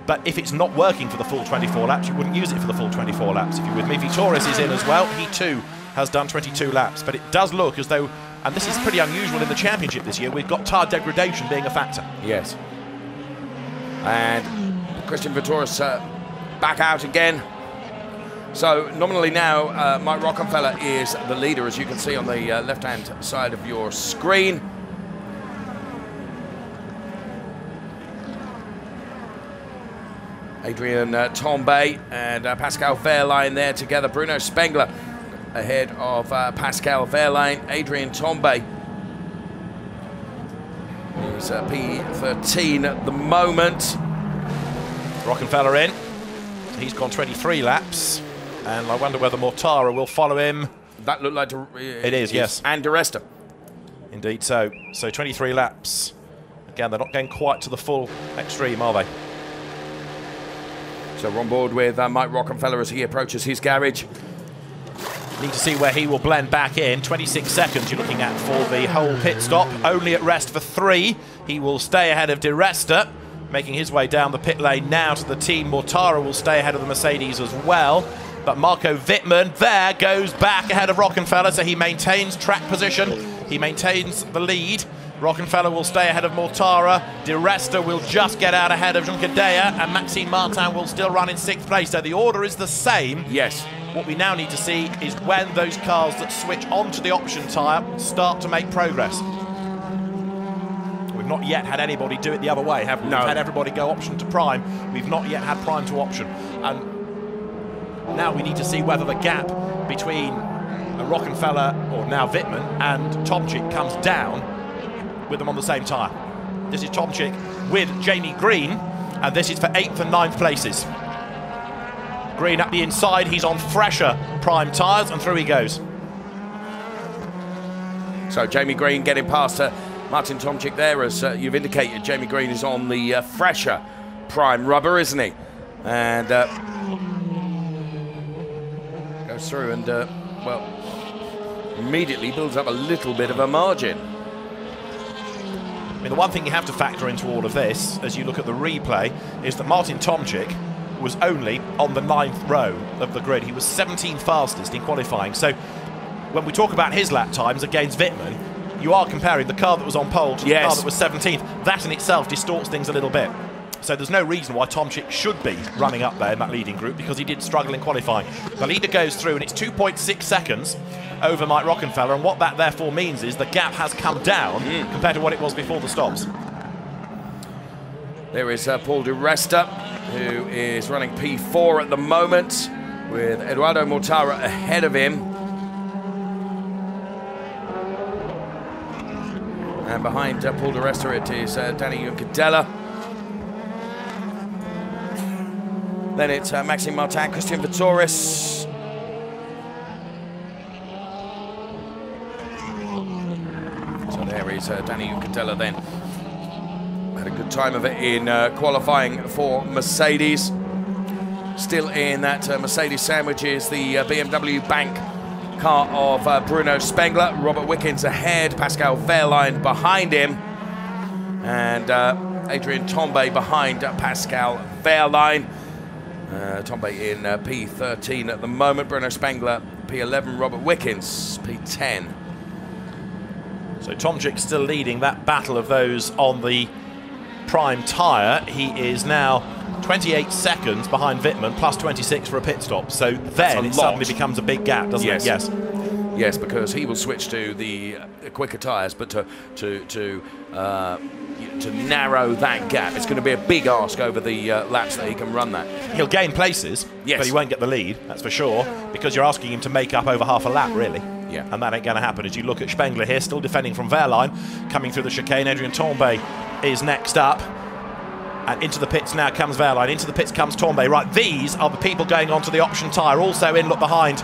But if it's not working for the full 24 laps, you wouldn't use it for the full 24 laps, if you're with me. Vittoris is in as well. He too has done 22 laps. But it does look as though, and this is pretty unusual in the championship this year, we've got tyre degradation being a factor. Yes. And Christian Vittoris back out again. So nominally now, Mike Rockenfeller is the leader, as you can see on the left-hand side of your screen. Adrian Tombay and Pascal Wehrlein there together. Bruno Spengler ahead of Pascal Wehrlein. Adrian Tombay is P13 at the moment. Rockenfeller in. He's gone 23 laps. And I wonder whether Mortara will follow him. That looked like... it is, yes. And De Resta. Indeed so. So 23 laps. Again, they're not going quite to the full extreme, are they? So we're on board with Mike Rockenfeller as he approaches his garage. Need to see where he will blend back in. 26 seconds you're looking at for the whole pit stop. Only at rest for 3. He will stay ahead of De Resta, making his way down the pit lane now to the team. Mortara will stay ahead of the Mercedes as well. But Marco Wittmann there goes back ahead of Rockenfeller, so he maintains track position. He maintains the lead. Rockenfeller will stay ahead of Mortara. De Resta will just get out ahead of Junqueira, and Maxime Martin will still run in 6th place. So the order is the same. Yes. What we now need to see is when those cars that switch onto the option tyre start to make progress. We've not yet had anybody do it the other way, have we? No. We've had everybody go option to prime. We've not yet had prime to option. And now we need to see whether the gap between Rockenfeller, or now Wittmann, and Tomczyk comes down with them on the same tyre. This is Tomczyk with Jamie Green, and this is for 8th and 9th places. Green up the inside, he's on fresher prime tyres, and through he goes. So Jamie Green getting past Martin Tomczyk there, as you've indicated. Jamie Green is on the fresher prime rubber, isn't he? And goes through and, well, immediately builds up a little bit of a margin. I mean, the one thing you have to factor into all of this, as you look at the replay, is that Martin Tomczyk was only on the 9th row of the grid. He was 17th fastest in qualifying. So when we talk about his lap times against Wittmann, you are comparing the car that was on pole to the car that was 17th. That in itself distorts things a little bit. So there's no reason why Tomczyk should be running up there in that leading group, because he did struggle in qualifying. The leader goes through, and it's 2.6 seconds over Mike Rockenfeller, and what that therefore means is the gap has come down compared to what it was before the stops. There is Paul De Resta, who is running P4 at the moment, with Eduardo Mortara ahead of him. And behind Paul De Resta it is Danny Junqueira. Then it's Maxime Martin, Christian Vittoris. So there is Danny Junqueira then. Had a good time of it in qualifying for Mercedes. Still in that Mercedes sandwich is the BMW Bank car of Bruno Spengler. Robert Wickens ahead, Pascal Wehrlein behind him. And Adrian Tombay behind Pascal Wehrlein. Tombay in P13 at the moment. Bruno Spengler P11. Robert Wickens P10. So Tomczyk still leading that battle of those on the prime tyre. He is now 28 seconds behind Wittmann, plus 26 for a pit stop. So then it suddenly becomes a big gap, doesn't it? Yes. Yes, because he will switch to the quicker tyres, but to narrow that gap, it's going to be a big ask over the laps that he can run that. He'll gain places, yes, but he won't get the lead, that's for sure, because you're asking him to make up over half a lap, really. Yeah. And that ain't going to happen. As you look at Spengler here, still defending from Wehrlein, coming through the chicane. Adrian Tombay is next up. And into the pits now comes Wehrlein. Into the pits comes Tombay. Right, these are the people going onto the option tyre. Also in, look behind,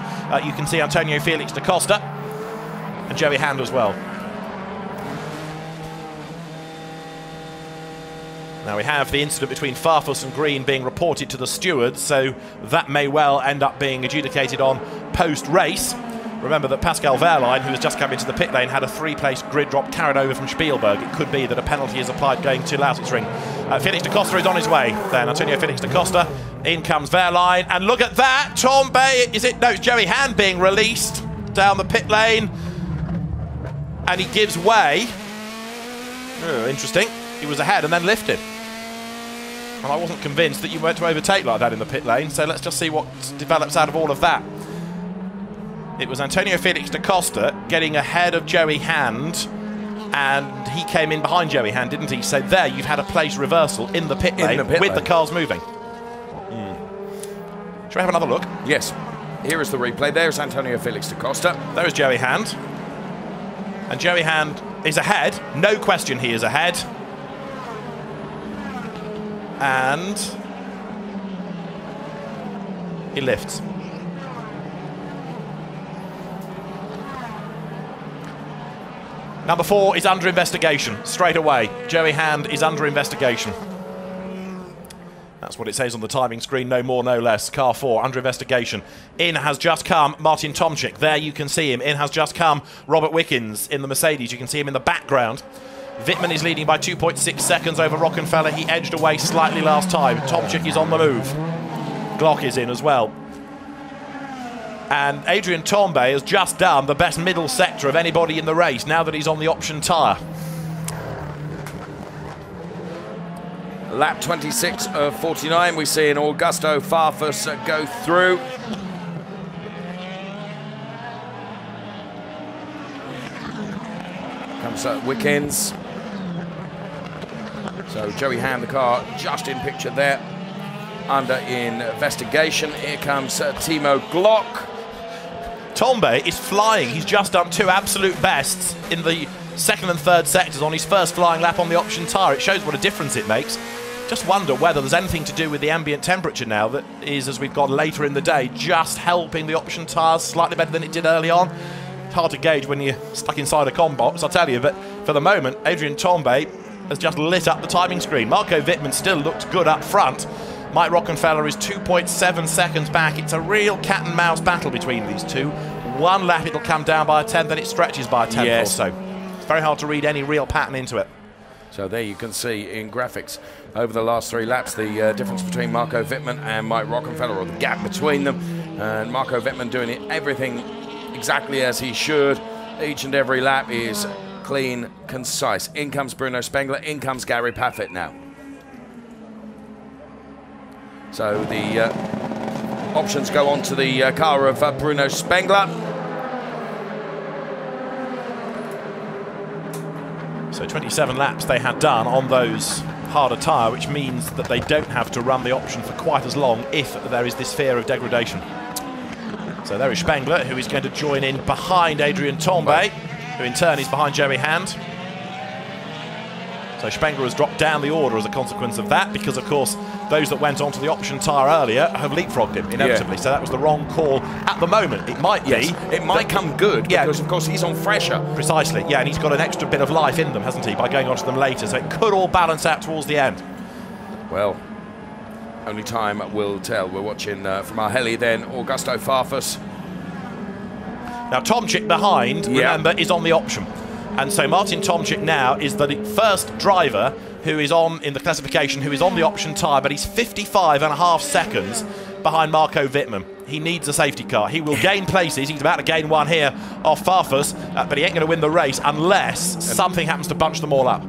you can see Antonio Felix da Costa and Joey Hand as well. Now we have the incident between Farfus and Green being reported to the stewards, so that may well end up being adjudicated on post-race. Remember that Pascal Wehrlein, who has just come into the pit lane, had a 3-place grid drop carried over from Spielberg. It could be that a penalty is applied going to Lausitzring. Felix da Costa is on his way. Then Antonio Felix da Costa. In comes Wehrlein. And look at that. Tombay, is it? No, it's Joey Hand being released down the pit lane. And he gives way. Oh, interesting. He was ahead and then lifted. And I wasn't convinced that you went to overtake like that in the pit lane. So let's just see what develops out of all of that. It was Antonio Felix da Costa getting ahead of Joey Hand, and he came in behind Joey Hand, didn't he? So there you've had a place reversal in the pit lane with the cars moving. Shall we have another look? Yes. Here is the replay. There's Antonio Felix da Costa. There is Joey Hand. And Joey Hand is ahead. No question he is ahead. And he lifts. Number 4 is under investigation, straight away. Joey Hand is under investigation. That's what it says on the timing screen, no more, no less. Car 4, under investigation. In has just come Martin Tomczyk. There you can see him. In has just come Robert Wickens in the Mercedes. You can see him in the background. Wittmann is leading by 2.6 seconds over Rockenfeller. He edged away slightly last time. Tomczyk is on the move. Glock is in as well. And Adrian Tombay has just done the best middle sector of anybody in the race now that he's on the option tyre. Lap 26 of 49, we see an Augusto Farfus go through. Comes Wickens. So Joey Hand, the car just in picture there, under investigation. Here comes Timo Glock. Tombay is flying. He's just done 2 absolute bests in the second and third sectors on his first flying lap on the option tyre. It shows what a difference it makes. Just wonder whether there's anything to do with the ambient temperature now that is, as we've got later in the day, just helping the option tyres slightly better than it did early on. It's hard to gauge when you're stuck inside a comm box, I'll tell you, but for the moment, Adrian Tombay has just lit up the timing screen. Marco Wittmann still looks good up front. Mike Rockenfeller is 2.7 seconds back. It's a real cat and mouse battle between these two. One lap it'll come down by a tenth, then it stretches by a tenth or so. It's very hard to read any real pattern into it. So there you can see in graphics over the last 3 laps the difference between Marco Wittmann and Mike Rockenfeller, or the gap between them. And Marco Wittmann doing everything exactly as he should. Each and every lap is clean, concise. In comes Bruno Spengler, in comes Gary Paffett now. So the options go on to the car of Bruno Spengler. So 27 laps they had done on those harder tyre, which means that they don't have to run the option for quite as long if there is this fear of degradation. So there is Spengler, who is going to join in behind Adrian Tombay, who in turn is behind Joey Hand. So Spengler has dropped down the order as a consequence of that, because of course those that went onto the option tyre earlier have leapfrogged him inevitably. So that was the wrong call at the moment. It might be. It might come good, because of course he's on fresher. Precisely, yeah, and he's got an extra bit of life in them, hasn't he, by going onto them later. So it could all balance out towards the end. Well, only time will tell. We're watching from our heli then, Augusto Farfus. Now Tomczyk behind, remember, is on the option. And so Martin Tomczyk now is the first driver who is on, in the classification, who is on the option tyre, but he's 55.5 seconds behind Marco Wittmann. He needs a safety car. He will gain places. He's about to gain one here off Farfus, but he ain't going to win the race unless something happens to bunch them all up.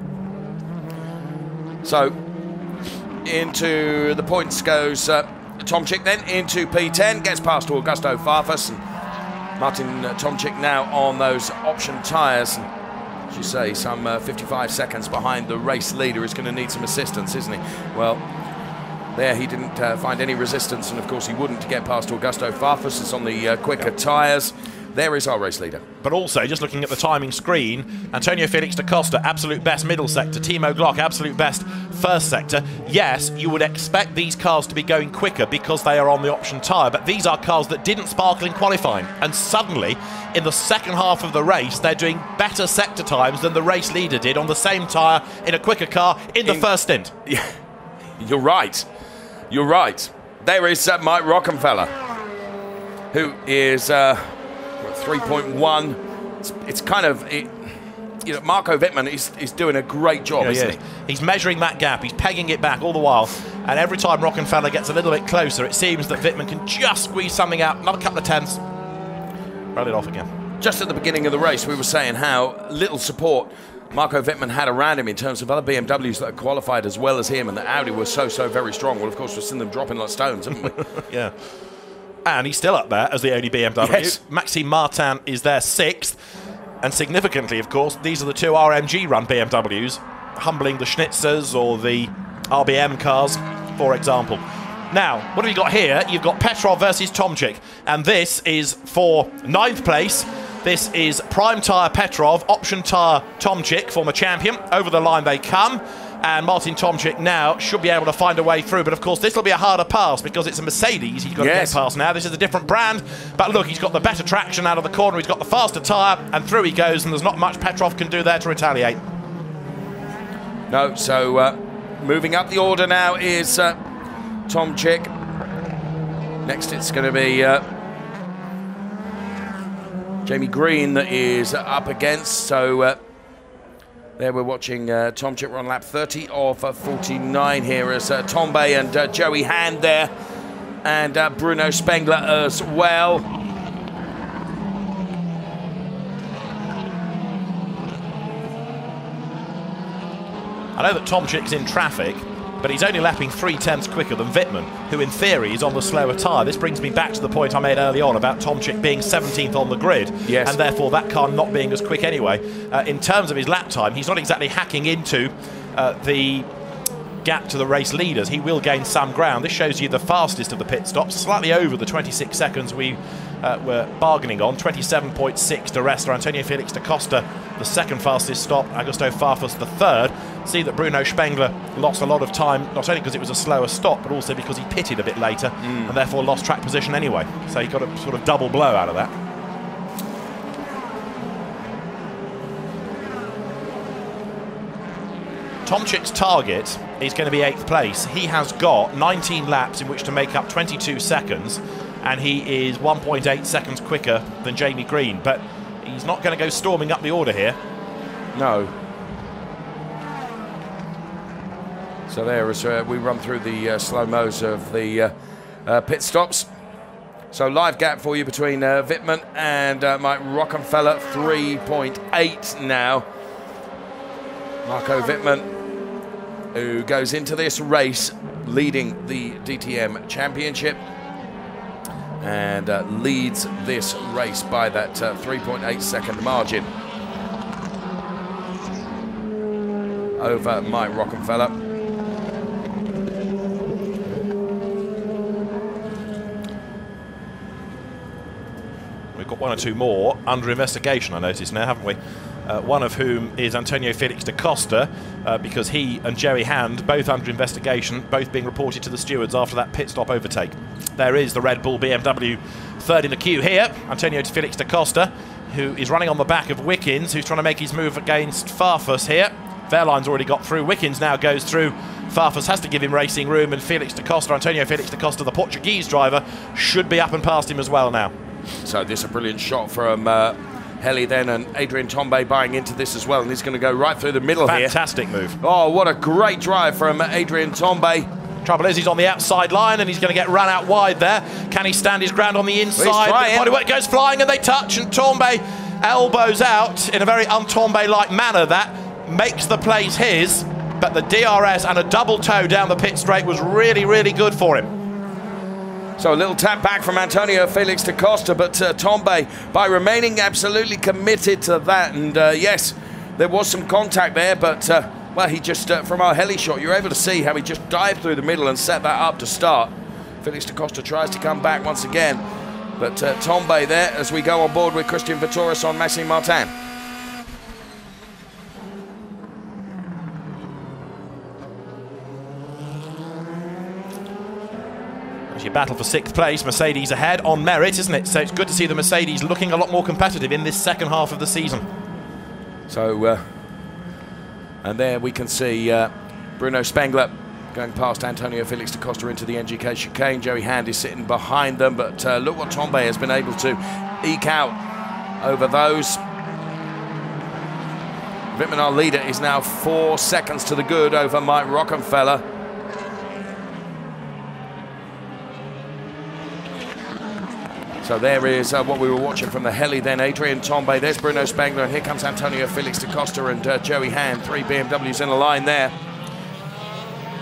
So, into the points goes Tomczyk then, into P10, gets past Augusto Farfus. And Martin Tomczyk now on those option tyres. As you say, some 55 seconds behind the race leader. Is going to need some assistance, isn't he? Well, there he didn't find any resistance, and of course he wouldn't to get past Augusto Farfus. It's on the quicker tyres. There is our race leader. But also, just looking at the timing screen, Antonio Felix da Costa, absolute best middle sector. Timo Glock, absolute best first sector. Yes, you would expect these cars to be going quicker because they are on the option tyre, but these are cars that didn't sparkle in qualifying. And suddenly, in the second half of the race, they're doing better sector times than the race leader did on the same tyre in a quicker car in the first stint. Yeah, you're right. You're right. There is Mike Rockenfeller, who is 3.1. It's kind of, you know, Marco Wittmann is doing a great job, isn't he? He's measuring that gap. He's pegging it back all the while. And every time Rockenfeller gets a little bit closer, it seems that Wittmann can just squeeze something out. Another couple of tenths. Roll it off again. Just at the beginning of the race, we were saying how little support Marco Wittmann had around him in terms of other BMWs that had qualified as well as him, and that Audi was so very strong. Well, of course, we've seen them dropping like stones, haven't we? Yeah. And he's still up there as the only BMW. Yes. Maxime Martin is there 6th. And significantly, of course, these are the 2 RMG-run BMWs, humbling the Schnitzers or the RBM cars, for example. Now, what have you got here? You've got Petrov versus Tomczyk. And this is for 9th place. This is prime tyre Petrov, option tyre Tomczyk, former champion. Over the line they come. And Martin Tomczyk now should be able to find a way through. But, of course, this will be a harder pass because it's a Mercedes he's got to get past now. This is a different brand. But, look, he's got the better traction out of the corner. He's got the faster tyre. And through he goes. And there's not much Petrov can do there to retaliate. No, so moving up the order now is Tomczyk. Next it's going to be Jamie Green that is up against. So there we're watching Tomczyk. We're on lap 30 of 49 here as Tombe and Joey Hand there, and Bruno Spengler as well. I know that Tomczyk's in traffic, but he's only lapping 3/10 quicker than Wittmann, who in theory is on the slower tyre. This brings me back to the point I made early on about Tomczyk being 17th on the grid, and therefore that car not being as quick anyway. In terms of his lap time, he's not exactly hacking into the gap to the race leaders. He will gain some ground. This shows you the fastest of the pit stops, slightly over the 26 seconds we were bargaining on. 27.6 to Resta. Antonio Felix da Costa, the second fastest stop. Augusto Farfus, the third. See that Bruno Spengler lost a lot of time, not only because it was a slower stop, but also because he pitted a bit later and therefore lost track position anyway. So he got a sort of double blow out of that. Tomczyk's target is going to be 8th place. He has got 19 laps in which to make up 22 seconds, and he is 1.8 seconds quicker than Jamie Green, but he's not going to go storming up the order here. No. So there, as we run through the slow-mos of the pit stops. So live gap for you between Wittmann and Mike Rockenfeller, 3.8 now. Marco Wittmann, who goes into this race leading the DTM Championship and leads this race by that 3.8 second margin over Mike Rockenfeller. We've got 1 or 2 more under investigation, I notice now, haven't we? One of whom is Antonio Felix da Costa, because he and Joey Hand, both under investigation, both being reported to the stewards after that pit stop overtake. There is the Red Bull BMW third in the queue here, Antonio Felix da Costa, who is running on the back of Wickens, who's trying to make his move against Farfus here. Wehrlein's already got through. Wickens now goes through. Farfus has to give him racing room, and Felix da Costa, Antonio Felix da Costa, the Portuguese driver, should be up and past him as well now. So this is a brilliant shot from Helly then, and Adrian Tombe buying into this as well, and he's going to go right through the middle here. Fantastic move. Oh, what a great drive from Adrian Tombe. Trouble is he's on the outside line and he's going to get run out wide there. Can he stand his ground on the inside? Bodywork goes flying and they touch, and Tombe elbows out in a very un-Tombe-like manner. That makes the place his, but the DRS and a double toe down the pit straight was really, really good for him. So a little tap back from Antonio Felix da Costa, but Tombe, by remaining absolutely committed to that, and yes, there was some contact there, but well, he just, from our heli shot, you're able to see how he just dived through the middle and set that up to start. Felix da Costa tries to come back once again, but Tombe there as we go on board with Christian Vitoris on Maxime Martin. Your battle for 6th place, Mercedes ahead on merit, isn't it? So it's good to see the Mercedes looking a lot more competitive in this second half of the season. So, and there we can see Bruno Spengler going past Antonio Felix da Costa into the NGK chicane. Joey Hand is sitting behind them, but look what Tombe has been able to eke out over those. Wittmann, our leader, is now 4 seconds to the good over Mike Rockenfeller. So there is what we were watching from the heli then. Adrian Tombe, there's Bruno Spengler, and here comes Antonio Felix da Costa and Joey Hand. 3 BMWs in a line there.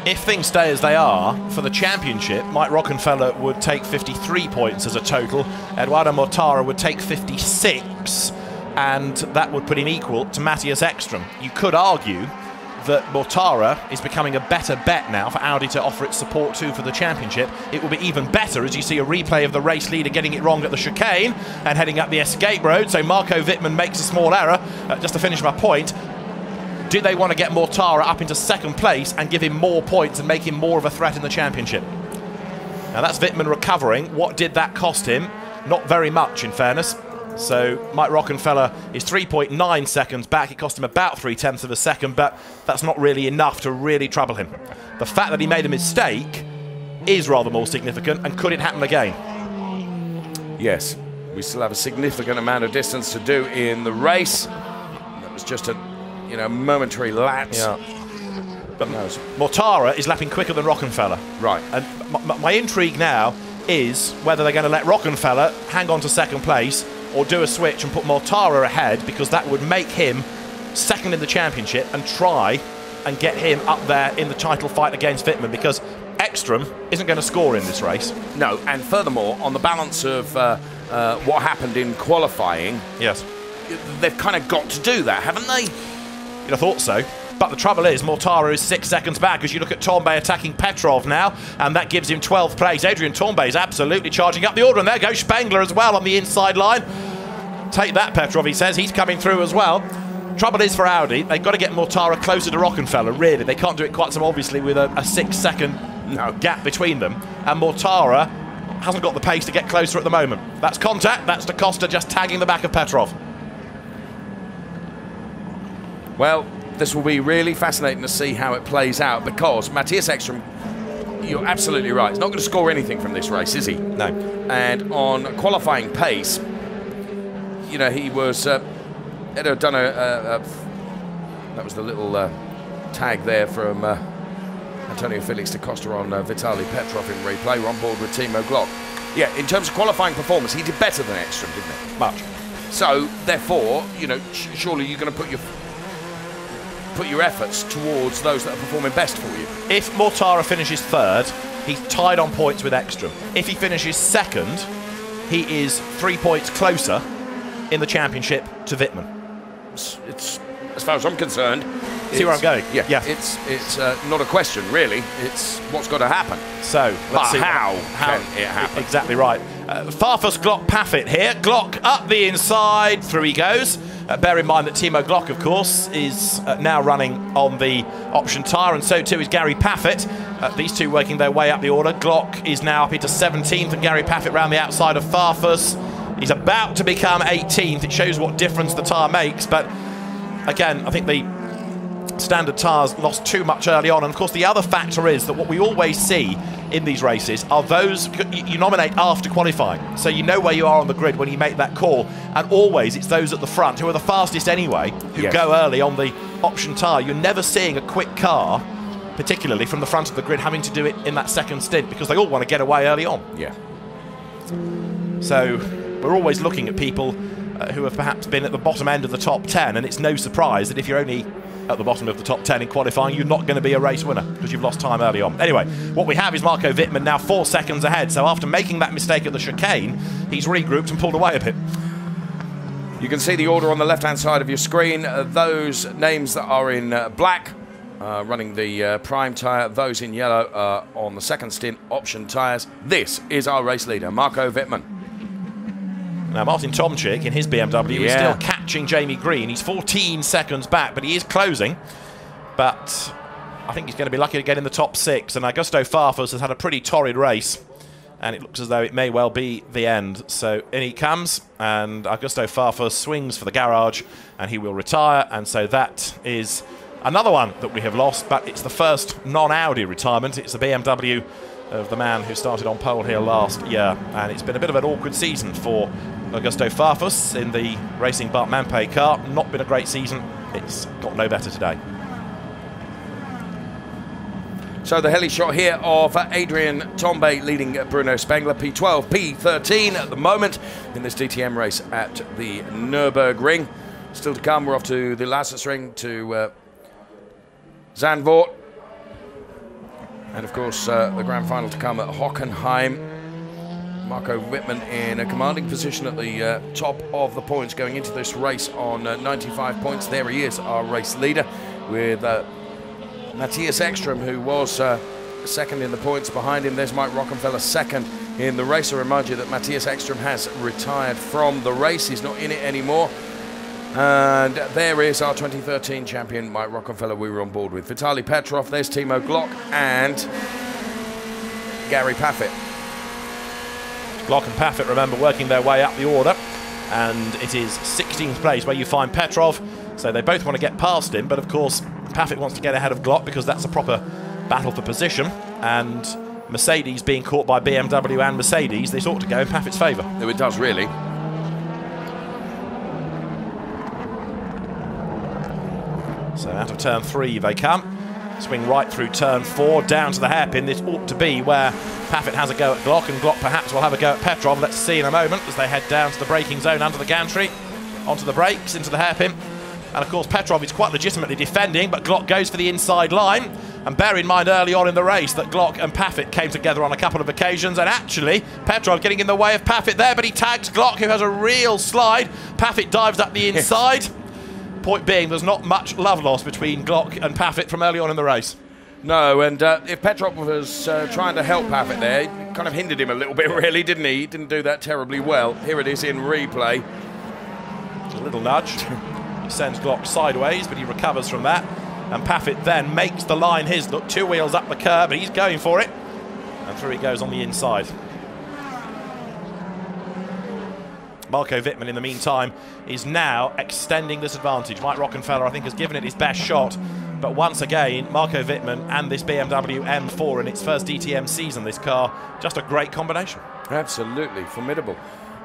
If things stay as they are, for the championship, Mike Rockenfeller would take 53 points as a total. Eduardo Mortara would take 56, and that would put him equal to Matthias Ekström. You could argue that Mortara is becoming a better bet now for Audi to offer its support to for the championship. It will be even better as you see a replay of the race leader getting it wrong at the chicane and heading up the escape road. So Marco Wittmann makes a small error. Just to finish my point, do they want to get Mortara up into 2nd place and give him more points and make him more of a threat in the championship? Now that's Wittmann recovering. What did that cost him? Not very much, in fairness. So Mike Rockenfeller is 3.9 seconds back. It cost him about 0.3 of a second, but that's not really enough to really trouble him. The fact that he made a mistake is rather more significant, and could it happen again? Yes, we still have a significant amount of distance to do in the race. That was just a, you know, momentary lapse. Yeah. But Mortara is lapping quicker than Rockenfeller. Right. And my intrigue now is whether they're going to let Rockenfeller hang on to 2nd place or do a switch and put Mortara ahead, because that would make him 2nd in the championship and try and get him up there in the title fight against Wittmann, because Ekström isn't going to score in this race. No, and furthermore, on the balance of what happened in qualifying, yes, they've kind of got to do that, haven't they? You'd have thought so. But the trouble is, Mortara is 6 seconds back as you look at Tombe attacking Petrov now, and that gives him 12th place. Adrian Tombe is absolutely charging up the order, and there goes Spengler as well on the inside line. Take that, Petrov, he says. He's coming through as well. Trouble is for Audi, they've got to get Mortara closer to Rockenfeller, really. They can't do it quite so obviously with a 6-second gap between them. And Mortara hasn't got the pace to get closer at the moment. That's contact, that's da Costa just tagging the back of Petrov. Well, this will be really fascinating to see how it plays out, because Matthias Ekström, you're absolutely right, he's not going to score anything from this race, is he? No. And on qualifying pace, you know, he was had done that was the little tag there from Antonio Felix da Costa on Vitaly Petrov in replay. We're on board with Timo Glock. Yeah, in terms of qualifying performance, he did better than Ekström, didn't he? Much. So therefore, you know, surely you're going to put your efforts towards those that are performing best for you. If Mortara finishes 3rd, he's tied on points with Ekström. If he finishes 2nd, he is 3 points closer in the championship to Wittmann. It's as far as I'm concerned. See where I'm going? Yeah. It's not a question really. It's what's got to happen. So let's see how can it happen? Exactly right. Farfus Glock Paffett here. Glock up the inside. Through he goes. Bear in mind that Timo Glock, of course, is now running on the option tyre, and so too is Gary Paffett. These two working their way up the order. Glock is now up into 17th, and Gary Paffett round the outside of Farfus. He's about to become 18th. It shows what difference the tyre makes, but again, I think the standard tyres lost too much early on. And of course, the other factor is that what we always see in these races are those you nominate after qualifying, so you know where you are on the grid when you make that call, and always it's those at the front who are the fastest anyway who go early on the option tyre. You're never seeing a quick car, particularly from the front of the grid, having to do it in that 2nd stint, because they all want to get away early on. Yeah. So we're always looking at people who have perhaps been at the bottom end of the top 10, and it's no surprise that if you're only at the bottom of the top 10 in qualifying, you're not going to be a race winner because you've lost time early on. Anyway, what we have is Marco Wittmann now 4 seconds ahead. So after making that mistake at the chicane, he's regrouped and pulled away a bit. You can see the order on the left-hand side of your screen. Those names that are in black running the prime tyre, those in yellow are on the second stint option tyres. This is our race leader, Marco Wittmann. Now, Martin Tomczyk in his BMW is still catching Jamie Green. He's 14 seconds back, but he is closing. But I think he's going to be lucky to get in the top 6. And Augusto Farfus has had a pretty torrid race. And it looks as though it may well be the end. So in he comes, and Augusto Farfus swings for the garage, and he will retire. And so that is another one that we have lost, but it's the first non-Audi retirement. It's the BMW of the man who started on pole here last year. And it's been a bit of an awkward season for Augusto Farfus in the Racing Bart Mampé car. Not been a great season. It's got no better today. So the heli shot here of Adrian Tombe leading Bruno Spengler, P12, P13 at the moment in this DTM race at the Nürburgring. Still to come, we're off to the Lasersring to Zandvoort. And of course, the grand final to come at Hockenheim. Marco Wittmann in a commanding position at the top of the points going into this race on 95 points. There he is, our race leader, with Matthias Ekström, who was second in the points behind him. There's Mike Rockenfeller second in the race. I remind you that Matthias Ekström has retired from the race. He's not in it anymore. And there is our 2013 champion, Mike Rockenfeller, we were on board with. Vitaly Petrov, there's Timo Glock and Gary Paffett. Glock and Paffett, remember, working their way up the order. And it is 16th place where you find Petrov. So they both want to get past him, but of course, Paffett wants to get ahead of Glock because that's a proper battle for position. And Mercedes being caught by BMW and Mercedes, this ought to go in Paffett's favour. No, it does, really. So out of turn 3 they come. Swing right through turn 4, down to the hairpin. This ought to be where Paffett has a go at Glock, and Glock perhaps will have a go at Petrov. Let's see in a moment as they head down to the braking zone under the gantry, onto the brakes, into the hairpin. And of course Petrov is quite legitimately defending, but Glock goes for the inside line. And bear in mind early on in the race that Glock and Paffett came together on a couple of occasions, and actually Petrov getting in the way of Paffett there, but he tags Glock, who has a real slide. Paffett dives up the inside. Point being, there's not much love lost between Glock and Paffett from early on in the race. No, and if Petrov was trying to help Paffett there, he kind of hindered him a little bit, really, didn't he? He didn't do that terribly well. Here it is in replay. A little nudge. He sends Glock sideways, but he recovers from that. And Paffett then makes the line his. Look, 2 wheels up the curb, but he's going for it. And through he goes on the inside. Marco Wittmann, in the meantime, is now extending this advantage. Mike Rockenfeller, I think, has given it his best shot. But once again, Marco Wittmann and this BMW M4 in its first DTM season, this car, just a great combination. Absolutely, formidable.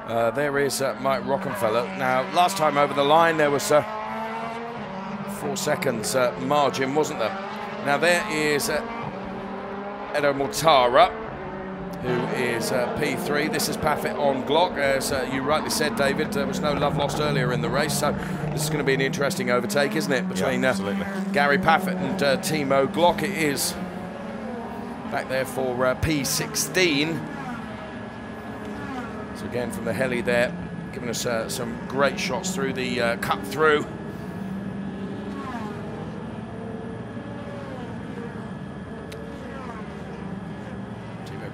There is Mike Rockenfeller. Now, last time over the line, there was 4 seconds margin, wasn't there? Now, there is Edo Mortara, who is P3. This is Paffett on Glock. As you rightly said, David, there was no love lost earlier in the race, so this is going to be an interesting overtake, isn't it, between Gary Paffett and Timo Glock. It is back there for P16. So again, from the heli there, giving us some great shots through the cut through.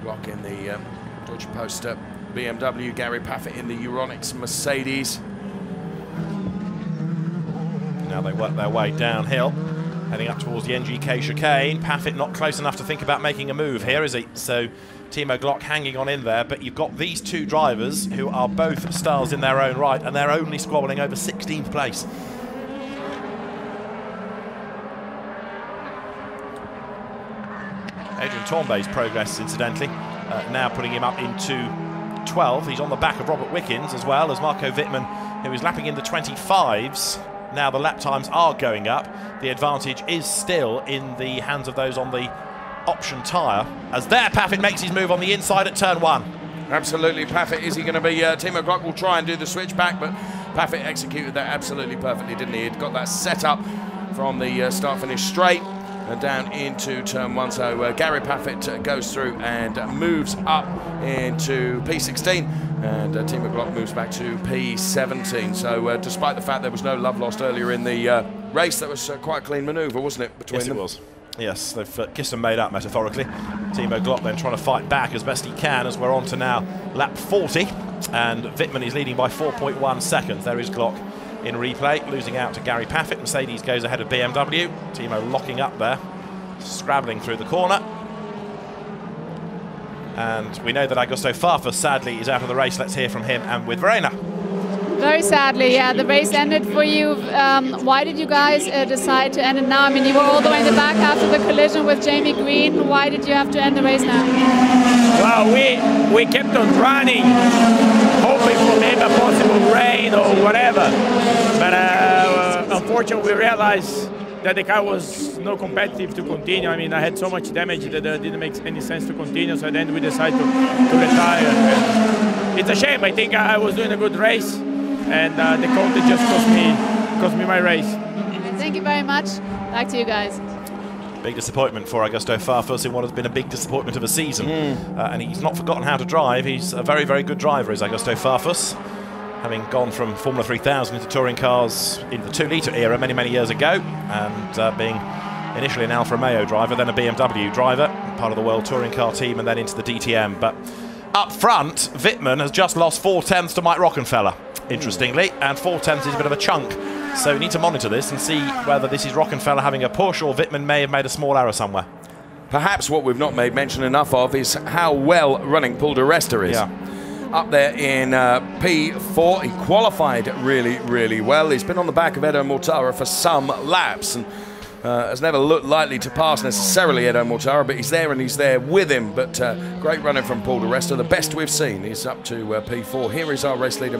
Glock in the Deutsche Post BMW, Gary Paffett in the Euronics Mercedes. Now they work their way downhill, heading up towards the NGK chicane. Paffett not close enough to think about making a move here, is he? So Timo Glock hanging on in there, but you've got these two drivers who are both stars in their own right, and they're only squabbling over 16th place. Adrian Tombe's progress, incidentally, now putting him up into 12th. He's on the back of Robert Wickens, as well as Marco Wittmann, who is lapping in the 25s. Now the lap times are going up. The advantage is still in the hands of those on the option tyre, as there Paffett makes his move on the inside at turn 1. Absolutely, Paffett, is he going to be... Timo Glock will try and do the switch back, but Paffett executed that absolutely perfectly, didn't he? He'd got that set up from the start-finish straight down into turn 1. So Gary Paffett goes through and moves up into P16, and Timo Glock moves back to P17. So despite the fact there was no love lost earlier in the race, that was quite a clean manoeuvre, wasn't it, between them? Yes, it was. Yes, they've kissed and made up, metaphorically. Timo Glock then trying to fight back as best he can, as we're on to now lap 40, and Wittmann is leading by 4.1 seconds. There is Glock in replay, losing out to Gary Paffett. Mercedes goes ahead of BMW. Timo locking up there, scrabbling through the corner. And we know that Augusto Farfus, sadly, is out of the race. Let's hear from him and with Verena. Very sadly, yeah, the race ended for you. Why did you guys decide to end it now? I mean, you were all the way in the back after the collision with Jamie Green. Why did you have to end the race now? Well, we kept on running, hoping for maybe a possible rain or whatever. But unfortunately, we realized that the car was not competitive to continue. I mean, I had so much damage that it didn't make any sense to continue, so then we decided to retire. And it's a shame. I think I was doing a good race, and the contest just cost me my race. Thank you very much. Back to you guys. Big disappointment for Augusto Farfus in what has been a big disappointment of a season. And he's not forgotten how to drive. He's a very, very good driver, is Augusto Farfus, having gone from Formula 3000 into touring cars in the 2-litre era many, many years ago, and being initially an Alfa Romeo driver, then a BMW driver, part of the World Touring Car team, and then into the DTM. But up front, Wittmann has just lost 4/10 to Mike Rockenfeller, interestingly, and 4/10 is a bit of a chunk. So we need to monitor this and see whether this is Rockenfeller having a push or Wittmann may have made a small error somewhere. Perhaps what we've not made mention enough of is how well running Paul di Resta is. Yeah. Up there in P4, he qualified really, really well. He's been on the back of Edo Mortara for some laps and has never looked likely to pass necessarily Edo Mortara, but he's there and he's there with him. But great running from Paul di Resta, the best we've seen. He's up to P4. Here is our race leader,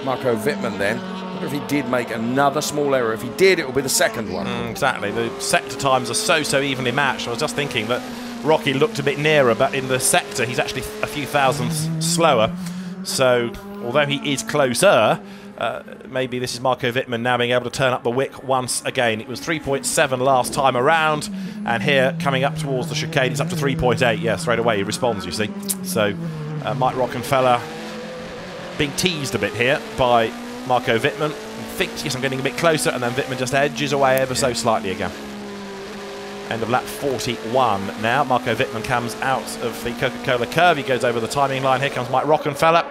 Marco Wittmann then. I wonder if he did make another small error. If he did, it will be the second one. Exactly. The sector times are so evenly matched. I was just thinking that Rocky looked a bit nearer, but in the sector he's actually a few thousandths slower. So although he is closer, maybe this is Marco Wittmann now being able to turn up the wick once again. It was 3.7 last time around, and here coming up towards the chicane it's up to 3.8. Yeah, straight away he responds, you see. So Mike Rockenfeller being teased a bit here by Marco Wittmann. He thinks, yes, I'm getting a bit closer, and then Wittmann just edges away ever so slightly again. End of lap 41 now. Marco Wittmann comes out of the Coca-Cola curve. He goes over the timing line. Here comes Mike Rockenfeller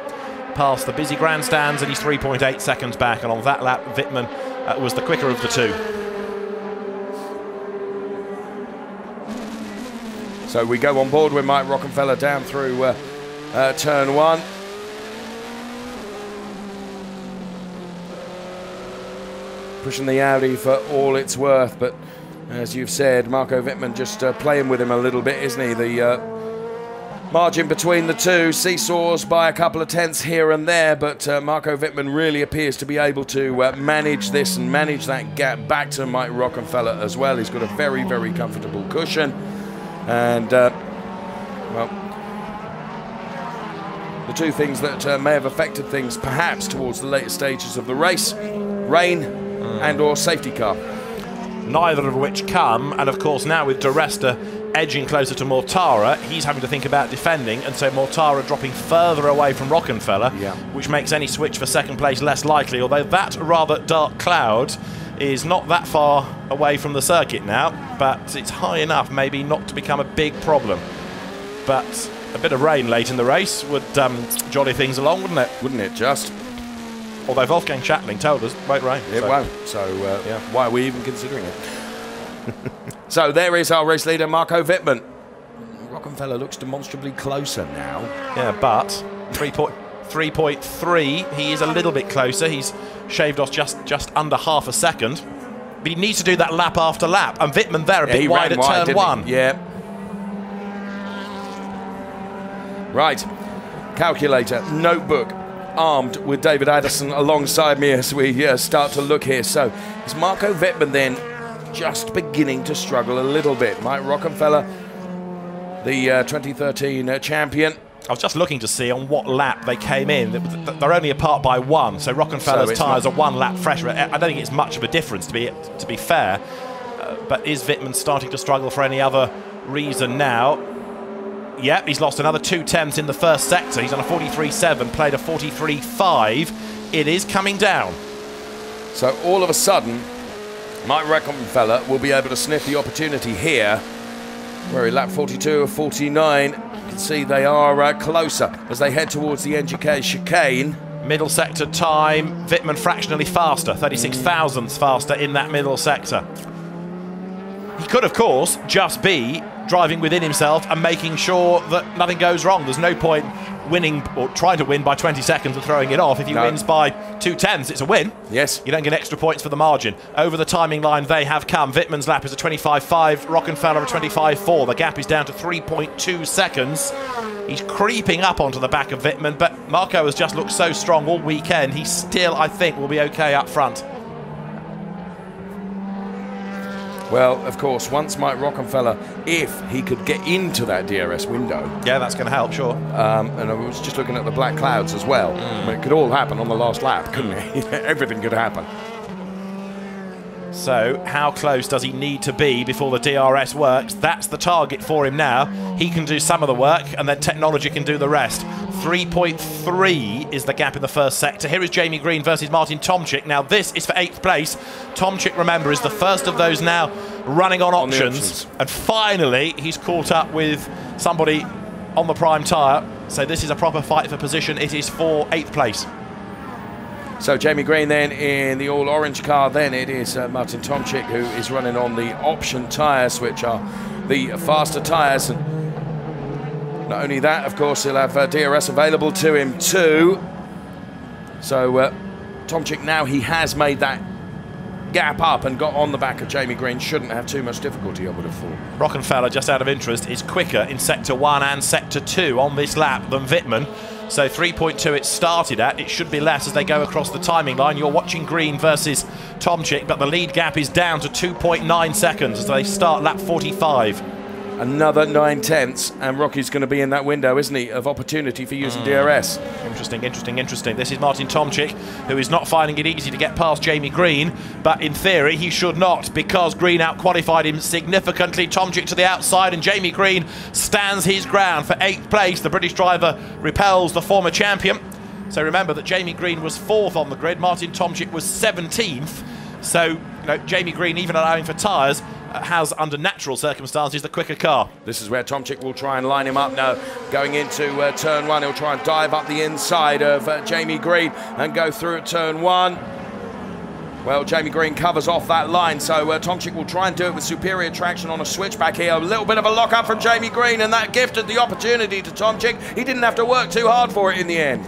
past the busy grandstands, and he's 3.8 seconds back. And on that lap, Wittmann was the quicker of the two. So we go on board with Mike Rockenfeller down through turn 1. Pushing the Audi for all it's worth, but as you've said, Marco Wittmann just playing with him a little bit, isn't he? The margin between the two seesaws by a couple of tenths here and there, but Marco Wittmann really appears to be able to manage this and manage that gap back to Mike Rockenfeller as well. He's got a very, very comfortable cushion, and well, the two things that may have affected things perhaps towards the later stages of the race: rain and or safety car. Neither of which come, and of course now with di Resta edging closer to Mortara, he's having to think about defending, and so Mortara dropping further away from Rockenfeller, which makes any switch for second place less likely, although that rather dark cloud is not that far away from the circuit now, but it's high enough maybe not to become a big problem. But a bit of rain late in the race would jolly things along, wouldn't it? Wouldn't it just? Although Wolfgang Schattling told us it won't rain. It won't, so why are we even considering it? So there is our race leader, Marco Wittmann. Rockenfeller looks demonstrably closer now. Yeah, but 3.3, he is a little bit closer. He's shaved off just under half a second. But he needs to do that lap after lap. And Wittmann there a bit wide at turn 1. Yeah. Right. Calculator, notebook, armed with David Addison alongside me as we start to look here. So is Marco Wittmann then just beginning to struggle a little bit? Mike Rockenfeller, the 2013 champion, I was just looking to see on what lap they came in. They're only apart by 1, so Rockenfeller's tyres are 1 lap fresher. I don't think it's much of a difference, to be fair. But is Wittmann starting to struggle for any other reason now? Yep, he's lost another 2 tenths in the first sector. He's on a 43.7, played a 43.5. It is coming down. So all of a sudden, Mike Rockenfeller will be able to sniff the opportunity here, where he lapped 42 or 49. You can see they are closer as they head towards the NGK chicane. Middle sector time, Wittmann fractionally faster, 36 thousandths faster in that middle sector. He could, of course, just be driving within himself and making sure that nothing goes wrong. There's no point winning or trying to win by 20 seconds and throwing it off. If he wins by 2 tenths, it's a win. Yes. You don't get extra points for the margin. Over the timing line, they have come. Wittmann's lap is a 25.5, Rockenfeller a 25.4. The gap is down to 3.2 seconds. He's creeping up onto the back of Wittmann, but Marco has just looked so strong all weekend. He still, I think, will be okay up front. Well, of course, once Mike Rockenfeller, if he could get into that DRS window. Yeah, that's going to help, sure. And I was just looking at the black clouds as well. I mean, it could all happen on the last lap, couldn't it? Everything could happen. So, how close does he need to be before the DRS works? That's the target for him now. He can do some of the work, and then technology can do the rest. 3.3 is the gap in the first sector. Here is Jamie Green versus Martin Tomczyk. Now, this is for 8th place. Tomczyk, remember, is the first of those now running on options. And finally, he's caught up with somebody on the prime tyre. So this is a proper fight for position. It is for 8th place. So Jamie Green then in the all-orange car. Then it is Martin Tomczyk who is running on the option tyres, which are the faster tyres. And not only that, of course, he'll have DRS available to him too. So Tomczyk now, he has made that gap up and got on the back of Jamie Green. Shouldn't have too much difficulty, I would have thought. Rockenfeller, just out of interest, is quicker in Sector 1 and Sector 2 on this lap than Wittmann. So 3.2 it started at. It should be less as they go across the timing line. You're watching Green versus Tomczyk, but the lead gap is down to 2.9 seconds as they start lap 45. Another 9 tenths, and Rocky's going to be in that window, isn't he, of opportunity for using DRS. Interesting, interesting, interesting. This is Martin Tomczyk, who is not finding it easy to get past Jamie Green, but in theory he should not, because Green out-qualified him significantly. Tomczyk to the outside, and Jamie Green stands his ground for 8th place. The British driver repels the former champion. So remember that Jamie Green was 4th on the grid, Martin Tomczyk was 17th. So, you know, Jamie Green, even allowing for tyres, has, under natural circumstances, the quicker car. This is where Tomczyk will try and line him up now. Going into turn 1, he'll try and dive up the inside of Jamie Green and go through at turn 1. Well, Jamie Green covers off that line, so Tomczyk will try and do it with superior traction on a switchback here. A little bit of a lock-up from Jamie Green, and that gifted the opportunity to Tomczyk. He didn't have to work too hard for it in the end.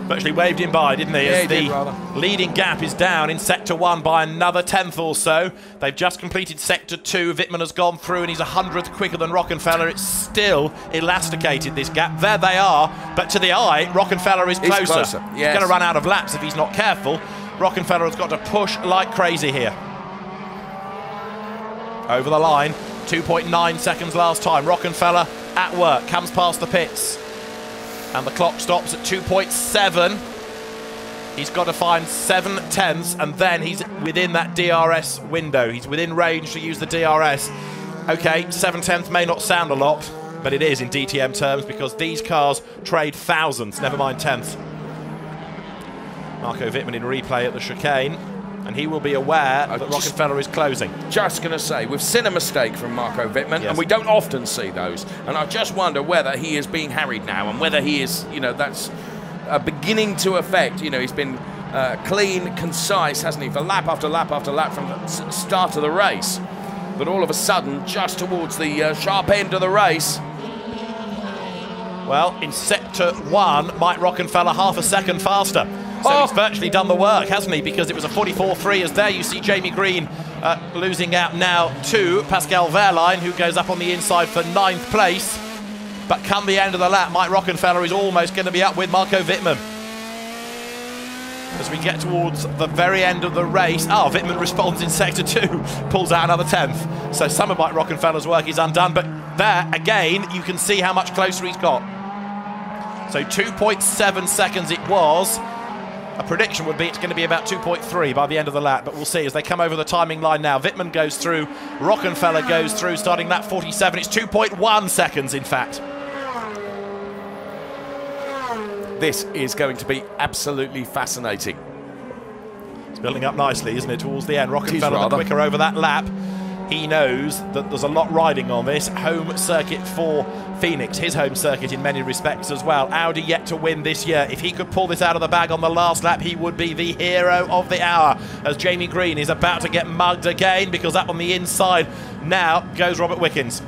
Virtually waved him by, didn't he? Yeah, As he did, rather. Leading gap is down in Sector 1 by another 10th or so. They've just completed Sector 2. Wittmann has gone through and he's 100th quicker than Rockenfeller. It's still elasticated, this gap. There they are, but to the eye, Rockenfeller is closer. He's closer, yes. He's going to run out of laps if he's not careful. Rockenfeller has got to push like crazy here. Over the line, 2.9 seconds last time. Rockenfeller at work, comes past the pits. And the clock stops at 2.7. He's got to find 7 tenths, and then he's within that DRS window. He's within range to use the DRS. Okay, 7 tenths may not sound a lot, but it is in DTM terms because these cars trade thousands, never mind tenths. Marco Wittmann in replay at the chicane, and he will be aware that Rockenfeller is closing. Just going to say, we've seen a mistake from Marco Wittmann, and we don't often see those. And I just wonder whether he is being harried now, and whether he is, you know, that's beginning to affect. You know, he's been clean, concise, hasn't he, for lap after lap after lap from the start of the race. But all of a sudden, just towards the sharp end of the race. Well, in Sector 1, Mike Rockenfeller half a second faster. So he's virtually done the work, hasn't he? Because it was a 44.3, as there you see Jamie Green losing out now to Pascal Wehrlein, who goes up on the inside for 9th place. But come the end of the lap, Mike Rockenfeller is almost going to be up with Marco Wittmann. As we get towards the very end of the race, Wittmann responds in Sector 2, pulls out another 10th. So some of Mike Rockenfeller's work is undone, but there, again, you can see how much closer he's got. So 2.7 seconds it was. A prediction would be it's going to be about 2.3 by the end of the lap, but we'll see as they come over the timing line now. Wittmann goes through, Rockenfeller goes through, starting lap 47. It's 2.1 seconds, in fact. This is going to be absolutely fascinating. It's building up nicely, isn't it, towards the end. Rockenfeller the quicker over that lap. He knows that there's a lot riding on this. Home circuit for Phoenix, his home circuit in many respects as well. Audi yet to win this year. If he could pull this out of the bag on the last lap, he would be the hero of the hour, as Jamie Green is about to get mugged again, because up on the inside now goes Robert Wickens.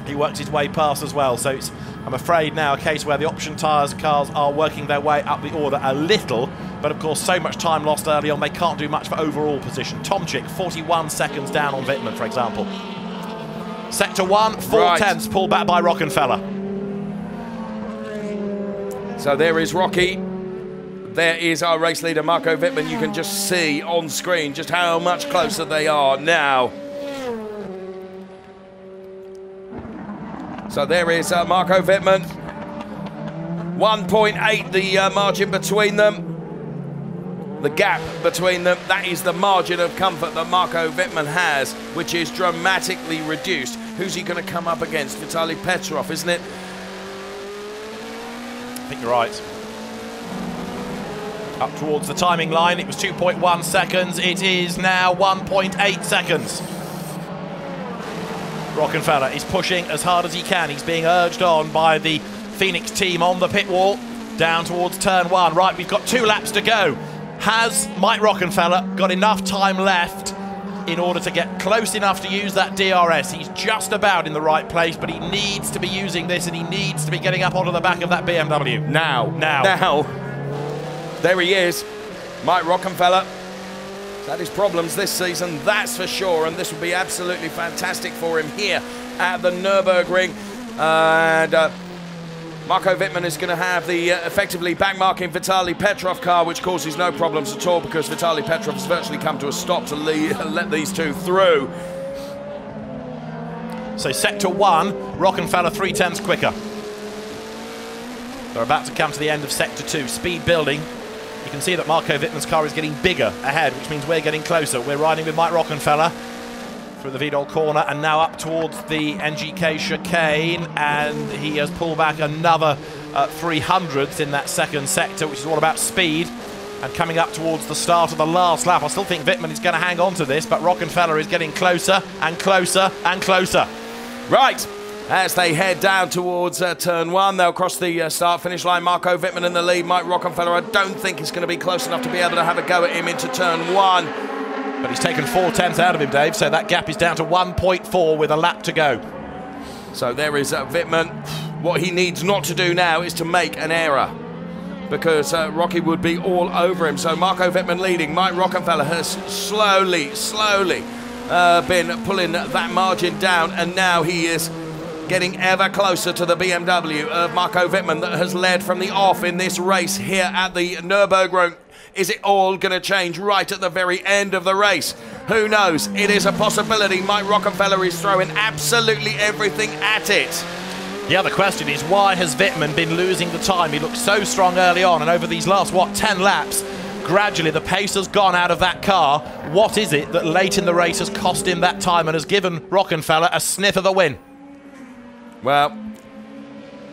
He works his way past as well, so it's, I'm afraid, now a case where the option tyres cars are working their way up the order a little, but of course so much time lost early on, they can't do much for overall position. Tomczyk 41 seconds down on Wittmann, for example. Sector 1, 4/10 pulled back by Rockenfeller. So there is Rocky. There is our race leader, Marco Wittmann. You can just see on screen just how much closer they are now. So there is Marco Wittmann. 1.8 the margin between them. The gap between them, that is the margin of comfort that Marco Wittmann has, which is dramatically reduced. Who's he going to come up against? Vitaly Petrov, isn't it? I think you're right. Up towards the timing line, it was 2.1 seconds. It is now 1.8 seconds. Rockenfeller is pushing as hard as he can. He's being urged on by the Phoenix team on the pit wall, down towards turn 1. Right, we've got 2 laps to go. Has Mike Rockenfeller got enough time left in order to get close enough to use that DRS? He's just about in the right place, but he needs to be using this, and he needs to be getting up onto the back of that BMW. Now. There he is, Mike Rockenfeller. Had his problems this season, that's for sure, and this would be absolutely fantastic for him here at the Nürburgring. And Marco Wittmann is going to have the effectively backmarking Vitaly Petrov car, which causes no problems at all, because Vitaly Petrov has virtually come to a stop to let these two through. So sector 1, Rockenfeller 3/10 quicker. They're about to come to the end of sector 2, speed building. You can see that Marco Wittmann's car is getting bigger ahead, which means we're getting closer. We're riding with Mike Rockenfeller through the Vidal corner and now up towards the NGK chicane, and he has pulled back another 300ths in that second sector, which is all about speed. And coming up towards the start of the last lap, I still think Wittmann is going to hang on to this, but Rockenfeller is getting closer and closer and closer. Right. As they head down towards turn 1, they'll cross the start-finish line. Marco Wittmann in the lead. Mike Rockenfeller, I don't think is going to be close enough to be able to have a go at him into turn 1. But he's taken 4/10 out of him, Dave, so that gap is down to 1.4 with a lap to go. So there is Wittmann. What he needs not to do now is to make an error, because Rocky would be all over him. So Marco Wittmann leading. Mike Rockenfeller has slowly been pulling that margin down, and now he is getting ever closer to the BMW of Marco Wittmann that has led from the off in this race here at the Nürburgring. Is it all going to change right at the very end of the race? Who knows? It is a possibility. Mike Rockenfeller is throwing absolutely everything at it. The other question is, why has Wittmann been losing the time? He looked so strong early on, and over these last, 10 laps, gradually the pace has gone out of that car. What is it that late in the race has cost him that time and has given Rockenfeller a sniff of the win? Well,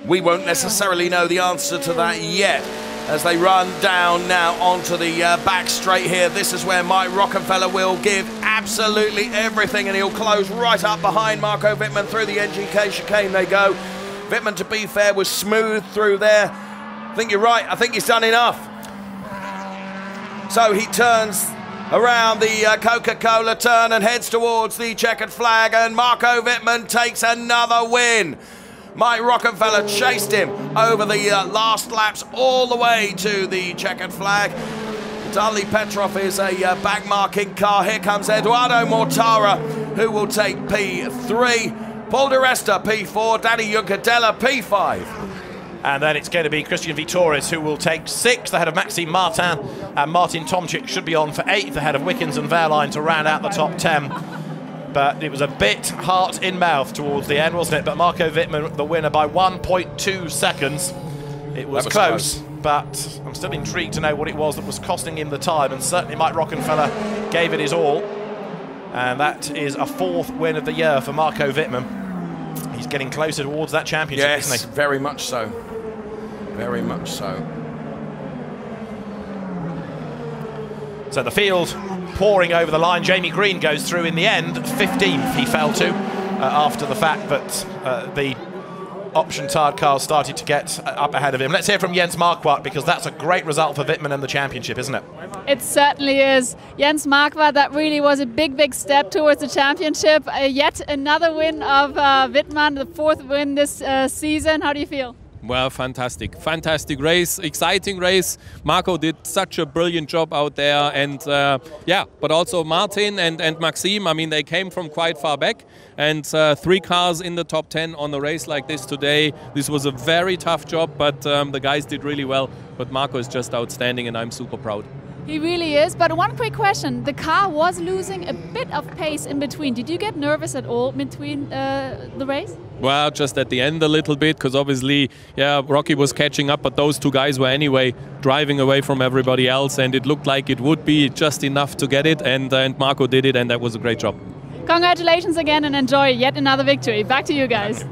we won't necessarily know the answer to that yet, as they run down now onto the back straight here. This is where Mike Rockenfeller will give absolutely everything, and he'll close right up behind Marco Wittmann. Through the NGK chicane they go. Wittmann, to be fair, was smooth through there. I think you're right. I think he's done enough. So he turns around the Coca-Cola turn and heads towards the checkered flag, and Marco Wittmann takes another win. Mike Rockenfeller chased him over the last laps all the way to the checkered flag. Vitaly Petrov is a back-marking car. Here comes Eduardo Mortara, who will take P3. Paul Di Resta, P4. Danny Juncadella, P5. And then it's going to be Christian Vitoris, who will take 6th ahead of Maxime Martin, and Martin Tomczyk should be on for 8th ahead of Wickens and Wehrlein to round out the top 10. But it was a bit heart in mouth towards the end, wasn't it? But Marco Wittmann, the winner by 1.2 seconds. It was close, but I'm still intrigued to know what it was that was costing him the time, and certainly Mike Rockenfeller gave it his all. And that is a 4th win of the year for Marco Wittmann. He's getting closer towards that championship, isn't he? Yes, very much so. Very much so. So the field pouring over the line. Jamie Green goes through in the end. 15th he fell to after the fact that the option-tired cars started to get up ahead of him. Let's hear from Jens Marquardt, because that's a great result for Wittmann and the championship, isn't it? It certainly is. Jens Marquardt, that really was a big, big step towards the championship. Yet another win of Wittmann, the 4th win this season. How do you feel? Well, fantastic. Fantastic race, exciting race. Marco did such a brilliant job out there. And yeah, but also Martin and Maxime, I mean, they came from quite far back. And 3 cars in the top 10 on a race like this today. This was a very tough job, but the guys did really well. But Marco is just outstanding, and I'm super proud. He really is. But one quick question. The car was losing a bit of pace in between. Did you get nervous at all between the race? Well, just at the end a little bit, because obviously, yeah, Rocky was catching up, but those 2 guys were anyway driving away from everybody else, and it looked like it would be just enough to get it, and Marco did it, and that was a great job. Congratulations again, and enjoy yet another victory. Back to you guys.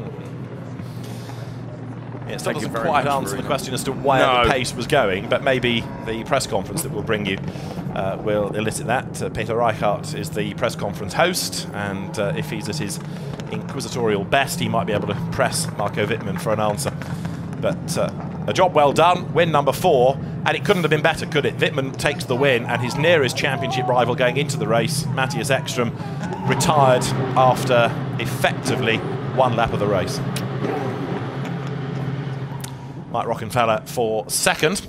It still doesn't quite answer the question as to where the pace was going, but maybe the press conference that we'll bring you will elicit that. Peter Reichart is the press conference host, and if he's at his inquisitorial best, he might be able to press Marco Wittmann for an answer. But a job well done, win number 4, and it couldn't have been better, could it? Wittmann takes the win, and his nearest championship rival going into the race, Matthias Ekström, retired after effectively 1 lap of the race. Mike Rockenfeller for 2nd,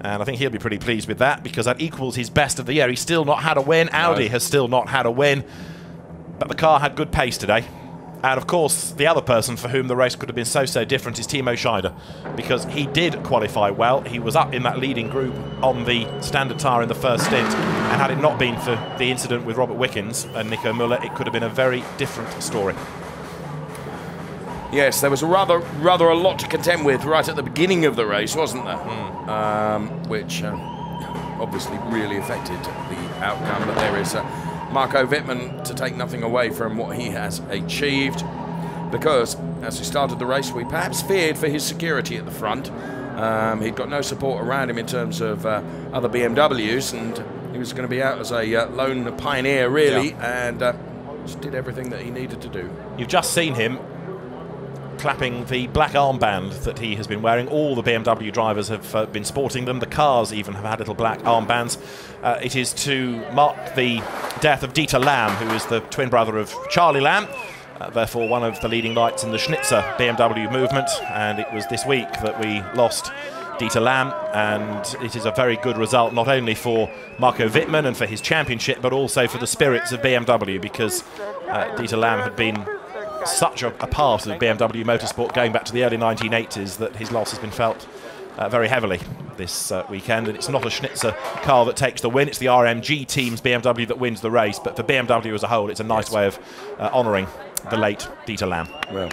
and I think he'll be pretty pleased with that, because that equals his best of the year. He's still not had a win. Audi has still not had a win, but the car had good pace today. And of course, the other person for whom the race could have been so different is Timo Scheider, because he did qualify well. He was up in that leading group on the standard tyre in the first stint, and had it not been for the incident with Robert Wickens and Nico Müller, it could have been a very different story. Yes, there was rather a lot to contend with right at the beginning of the race, wasn't there? Which obviously really affected the outcome. But there is Marco Wittmann to take nothing away from what he has achieved, because as we started the race, we perhaps feared for his security at the front. He'd got no support around him in terms of other BMWs, and he was going to be out as a lone pioneer, really, and just did everything that he needed to do. You've just seen him clapping the black armband that he has been wearing. All the BMW drivers have been sporting them. The cars even have had little black armbands. It is to mark the death of Dieter Lamb, who is the twin brother of Charlie Lamb, therefore one of the leading lights in the Schnitzer BMW movement. And it was this week that we lost Dieter Lamb, and it is a very good result, not only for Marco Wittmann and for his championship, but also for the spirits of BMW, because Dieter Lamb had been such a part of BMW motorsport going back to the early 1980s that his loss has been felt very heavily this weekend. And it's not a Schnitzer car that takes the win, it's the RMG team's BMW that wins the race, but for BMW as a whole, it's a nice way of honouring the late Dieter Lamb. Well,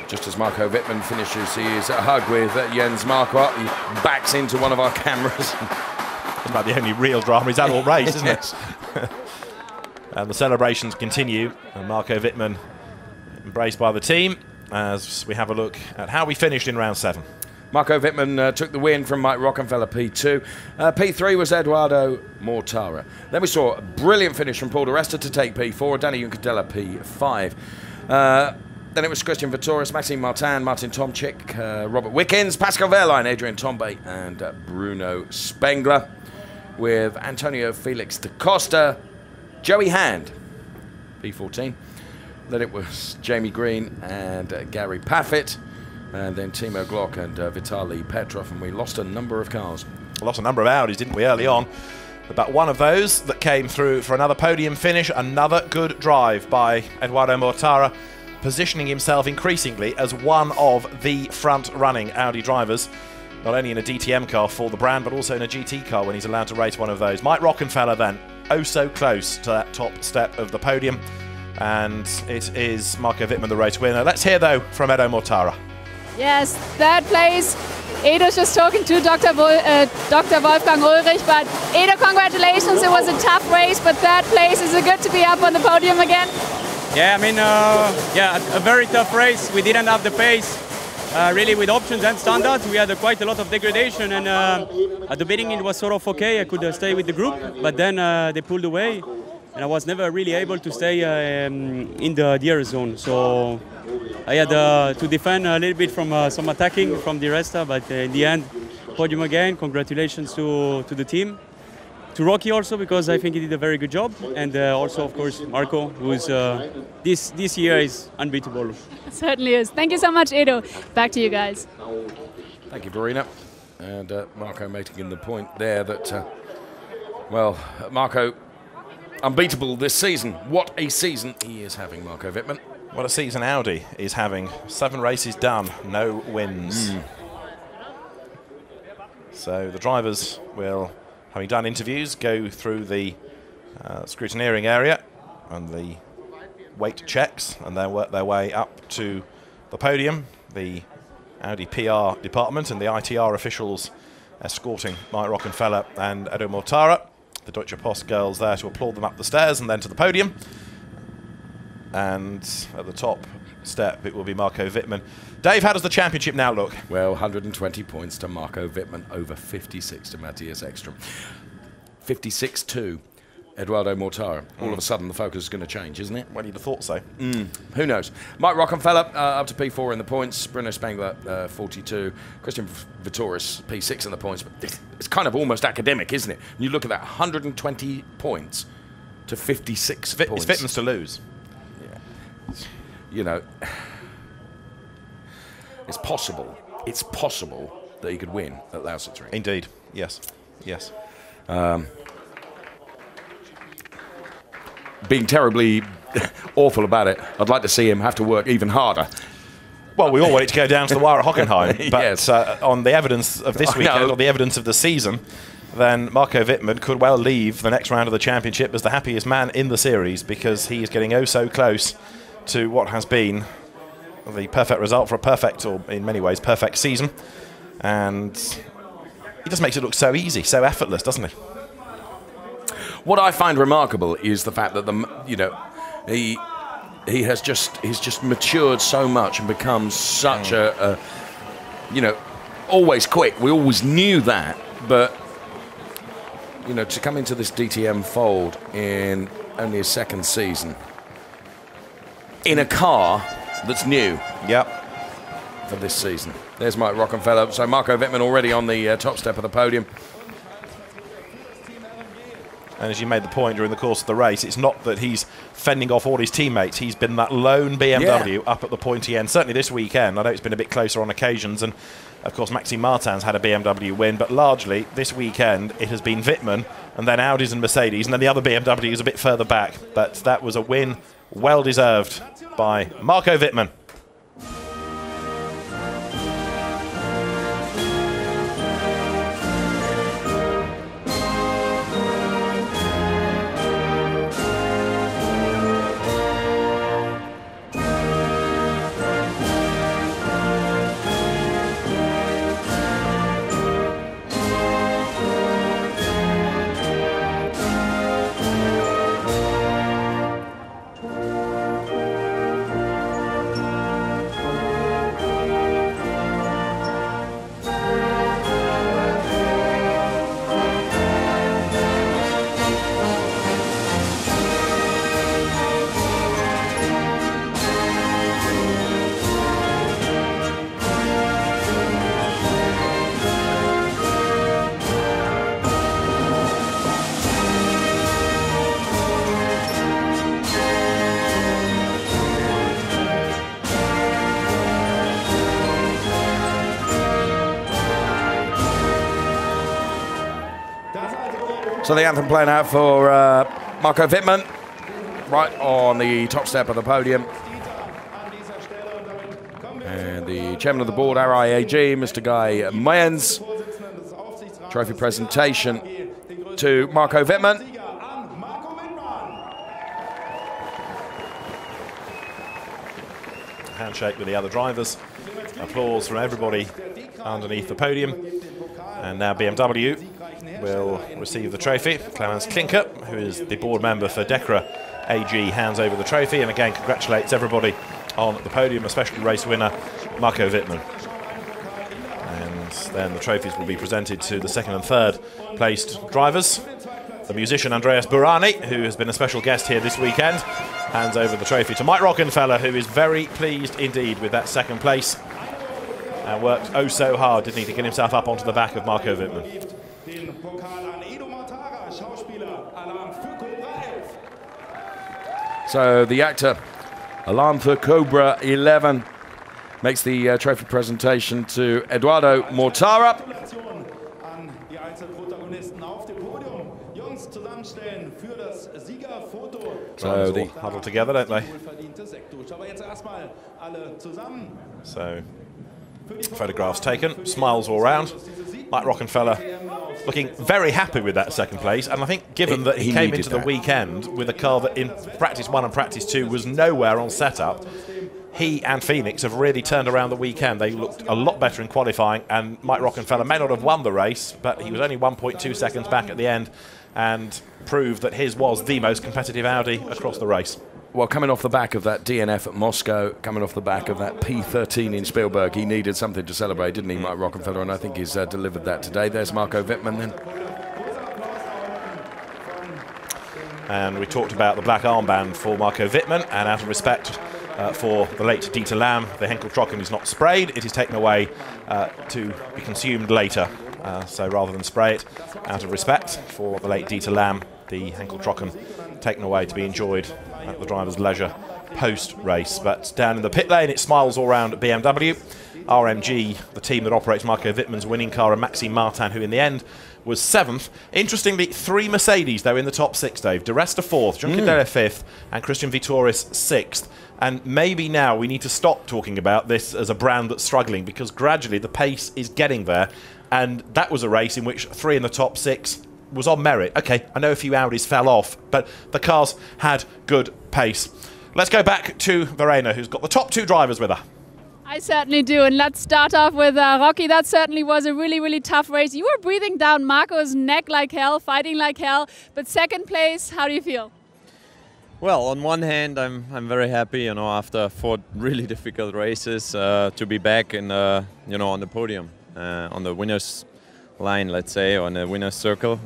just as Marco Wittmann finishes his hug with Jens Marquardt, he backs into one of our cameras. It's about the only real drama he's had all race, isn't it? And the celebrations continue, and Marco Wittmann embraced by the team as we have a look at how we finished in round 7. Marco Wittmann took the win from Mike Rockenfeller, P2. P3 was Eduardo Mortara. Then we saw a brilliant finish from Paul di Resta to take P4, Danny Juncadella P5. Then it was Christian Vittoris, Maxime Martin, Martin Tomczyk, Robert Wickens, Pascal Wehrlein, Adrian Tombe, and Bruno Spengler, with Antonio Felix da Costa, Joey Hand, P14. Then it was Jamie Green and Gary Paffett, and then Timo Glock and Vitaly Petrov, and we lost a number of cars. We lost a number of Audis, didn't we, early on? But one of those that came through for another podium finish, another good drive by Eduardo Mortara, positioning himself increasingly as one of the front-running Audi drivers, not only in a DTM car for the brand, but also in a GT car when he's allowed to race one of those. Mike Rockenfeller then, oh so close to that top step of the podium, and it is Marco Wittmann the race winner. Let's hear though from Edo Mortara. Yes, third place Edo's just talking to Dr. Wolfgang Ulrich, but Edo, congratulations. It was a tough race, but third place. Is it good to be up on the podium again? Yeah, I mean, a very tough race. We didn't have the pace. Really, with options and standards, we had quite a lot of degradation, and at the beginning it was sort of okay. I could stay with the group, but then they pulled away, and I was never really able to stay in the DRS zone. So I had to defend a little bit from some attacking from the rest, but in the end, podium again. Congratulations to the team. To Rocky also, because I think he did a very good job, and also of course Marco, who's this year is unbeatable. Certainly is. Thank you so much, Edo. Back to you guys. Thank you, Verena. And Marco making the point there that, well, Marco, unbeatable this season. What a season he is having, Marco Wittmann. What a season Audi is having. 7 races done, no wins. So the drivers will, having done interviews, go through the scrutineering area and the weight checks, and then work their way up to the podium. The Audi PR department and the ITR officials escorting Mike Rockenfeller and Edo Mortara. The Deutsche Post girls there to applaud them up the stairs and then to the podium. And at the top step, it will be Marco Wittmann. Dave, how does the championship now look? Well, 120 points to Marco Wittmann, over 56 to Matthias Ekström. 56 to Eduardo Mortara. All of a sudden, the focus is going to change, isn't it? Well, you'd have thought so. Who knows? Mike Rockenfeller up to P4 in the points. Bruno Spengler, 42. Christian Vittoris, P6 in the points. But it's kind of almost academic, isn't it? You look at that, 120 points to 56 points. It's Wittmann's to lose. You know, it's possible that he could win at Lausitz. Indeed, yes, yes. Being terribly awful about it, I'd like to see him have to work even harder. Well, we all want it to go down to the wire at Hockenheim, but yes. On the evidence of this weekend, or the evidence of the season, then Marco Wittmann could well leave the next round of the championship as the happiest man in the series, because he is getting oh so close to what has been the perfect result for a perfect, or in many ways, perfect season. And he just makes it look so easy, so effortless, doesn't he? What I find remarkable is the fact that he's just matured so much and become such a always quick. We always knew that, but to come into this DTM fold in only his second season, in a car that's new. Yep. For this season. There's Mike Rockenfeller. So Marco Wittmann already on the top step of the podium. And as you made the point during the course of the race, it's not that he's fending off all his teammates. He's been that lone BMW up at the pointy end. Certainly this weekend. I know it's been a bit closer on occasions. And, of course, Maxime Martin's had a BMW win. But largely, this weekend, it has been Wittmann and then Audis and Mercedes. And then the other BMW is a bit further back. But that was a win well-deserved by Marco Wittmann. So the anthem playing out for Marco Wittmann, right on the top step of the podium. And the chairman of the board, RIAG, Mr. Guy Mayens. Trophy presentation to Marco Wittmann. Handshake with the other drivers. Applause from everybody underneath the podium. And now BMW will receive the trophy. Clemens Klinker, who is the board member for Decra AG, hands over the trophy and again congratulates everybody on the podium, especially race winner Marco Wittmann. And then the trophies will be presented to the second and third placed drivers. The musician Andreas Burani, who has been a special guest here this weekend, hands over the trophy to Mike Rockenfeller, who is very pleased indeed with that second place and worked oh so hard, didn't he, to get himself up onto the back of Marco Wittmann. So the actor, Alarm for Cobra 11, makes the trophy presentation to Eduardo Mortara. So they huddle together, don't they? So photographs taken, smiles all round. Mike Rockenfeller looking very happy with that second place, and I think given that he came into the weekend with a car that in practice 1 and practice 2 was nowhere on setup, he and Phoenix have really turned around the weekend. They looked a lot better in qualifying, and Mike Rockenfeller may not have won the race, but he was only 1.2 seconds back at the end and proved that his was the most competitive Audi across the race. Well, coming off the back of that DNF at Moscow, coming off the back of that P13 in Spielberg, he needed something to celebrate, didn't he, Mike Rockenfeller? And I think he's delivered that today. There's Marco Wittmann then. And we talked about the black armband for Marco Wittmann, and out of respect for the late Dieter Lam, the Henkel Trocken is not sprayed. It is taken away to be consumed later. So rather than spray it, out of respect for the late Dieter Lam, the Henkel Trocken taken away to be enjoyed at the driver's leisure post-race. But down in the pit lane, it smiles all round at BMW. RMG, the team that operates Marco Wittmann's winning car, and Maxime Martin, who in the end was 7th. Interestingly, 3 Mercedes, though, in the top 6, Dave. De Resta 4th, John Cadella 5th, and Christian Vitoris 6th. And maybe now we need to stop talking about this as a brand that's struggling, because gradually the pace is getting there. And that was a race in which 3 in the top 6 was on merit. Okay, I know a few Audis fell off, but the cars had good pace. Let's go back to Verena, who's got the top 2 drivers with her. I certainly do, and let's start off with Rocky. That certainly was a really, really tough race. You were breathing down Marco's neck like hell, fighting like hell, but second place, how do you feel? Well, on one hand, I'm very happy, you know, after 4 really difficult races, to be back in, you know, on the podium, on the winners' line, let's say, on the winner's circle.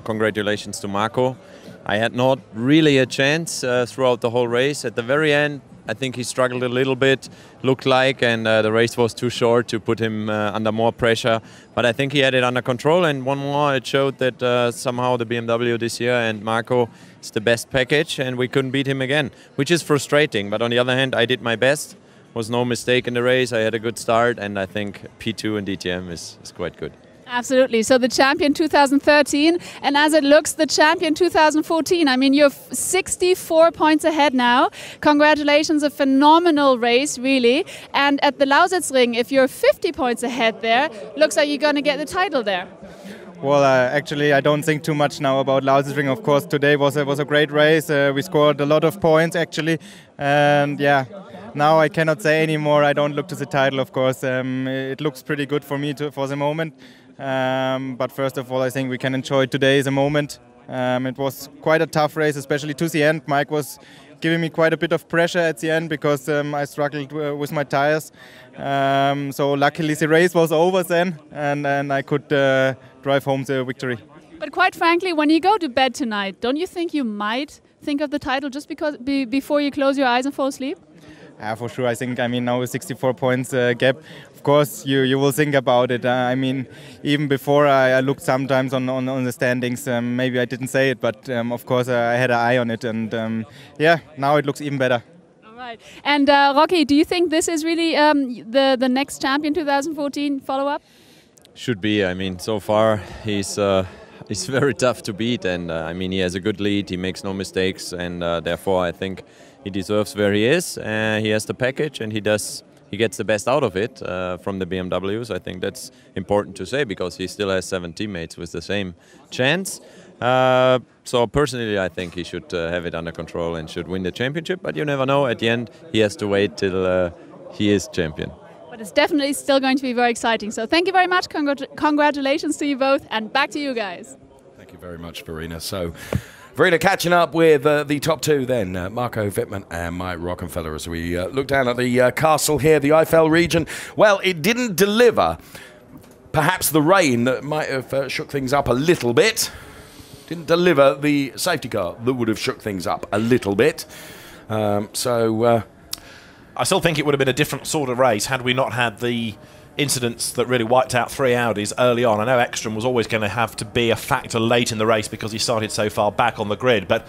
Congratulations to Marco. I had not really a chance throughout the whole race. At the very end, I think he struggled a little bit, looked like, and the race was too short to put him under more pressure. But I think he had it under control, and one more, it showed that somehow the BMW this year and Marco is the best package, and we couldn't beat him again, which is frustrating. But on the other hand, I did my best. Was no mistake in the race. I had a good start, and I think P2 and DTM is quite good. Absolutely. So the champion 2013, and as it looks, the champion 2014. I mean, you're 64 points ahead now. Congratulations, a phenomenal race, really. And at the Lausitzring, if you're 50 points ahead there, looks like you're going to get the title there. Well, actually, I don't think too much now about Lausitzring. Of course, today was a great race. We scored a lot of points, actually. And yeah, now I cannot say anymore. I don't look to the title, of course. It looks pretty good for me for the moment. But first of all, I think we can enjoy today as a moment. It was quite a tough race, especially to the end. Mike was giving me quite a bit of pressure at the end because I struggled with my tires. So luckily the race was over then, and I could drive home the victory. But quite frankly, when you go to bed tonight, don't you think you might think of the title just because before you close your eyes and fall asleep? Yeah, for sure. I think, now with 64 points gap, of course you will think about it. I mean, even before I looked sometimes on the standings, maybe I didn't say it, but of course I had an eye on it, and yeah, now it looks even better. All right. And Rocky, do you think this is really the next champion 2014 follow-up? Should be. I mean, so far he's very tough to beat, and I mean, he has a good lead, he makes no mistakes, and therefore I think he deserves where he is. He has the package, and he gets the best out of it from the BMWs. I think that's important to say because he still has 7 teammates with the same chance. So personally, I think he should have it under control and should win the championship. But you never know. At the end, he has to wait till he is champion. But it's definitely still going to be very exciting. So thank you very much. Congratulations to you both, and back to you guys. Thank you very much, Verena. So, Verena catching up with the top two then, Marco Wittmann and Mike Rockenfeller, as we look down at the castle here, the Eifel region. Well, it didn't deliver perhaps the rain that might have shook things up a little bit. Didn't deliver the safety car that would have shook things up a little bit. I still think it would have been a different sort of race had we not had the incidents that really wiped out 3 Audis early on. I know Ekstrom was always going to have to be a factor late in the race because he started so far back on the grid, but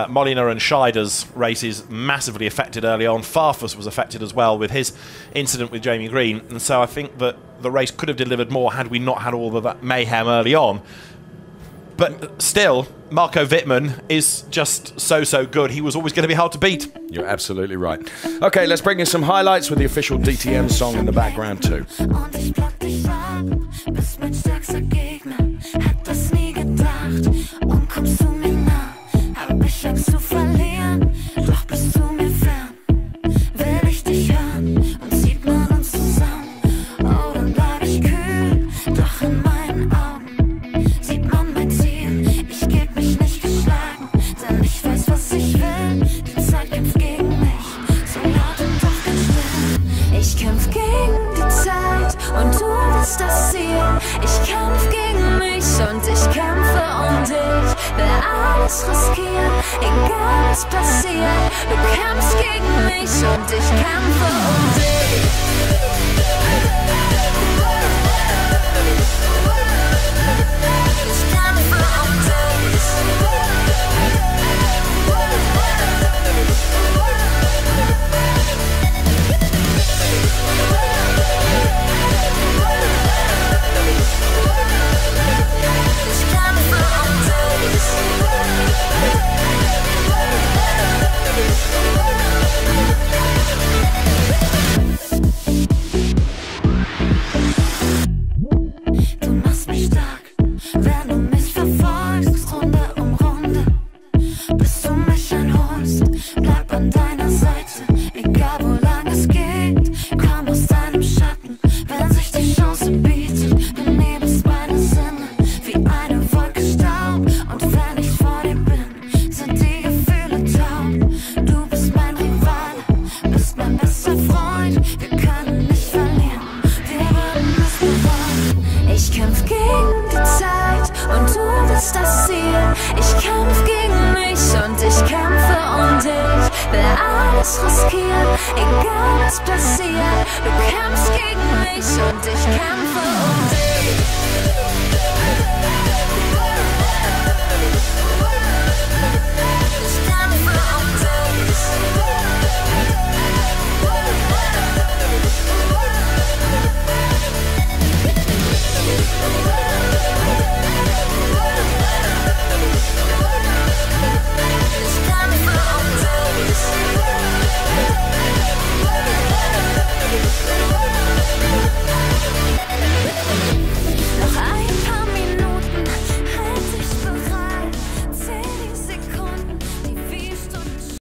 Molina and Scheider's races massively affected early on. Farfus was affected as well with his incident with Jamie Green, and so I think that the race could have delivered more had we not had all of that mayhem early on. But still, Marco Wittmann is just so good. He was always going to be hard to beat. You're absolutely right. Okay, let's bring in some highlights with the official DTM song in the background too. Ich kämpf gegen mich und ich kämpfe um dich. Will alles riskieren, egal was passiert. Du kämpfst gegen mich und ich kämpfe um dich. Ich kämpfe um dich. Egal was passiert, du kämpfst gegen mich und ich kämpfe um dich.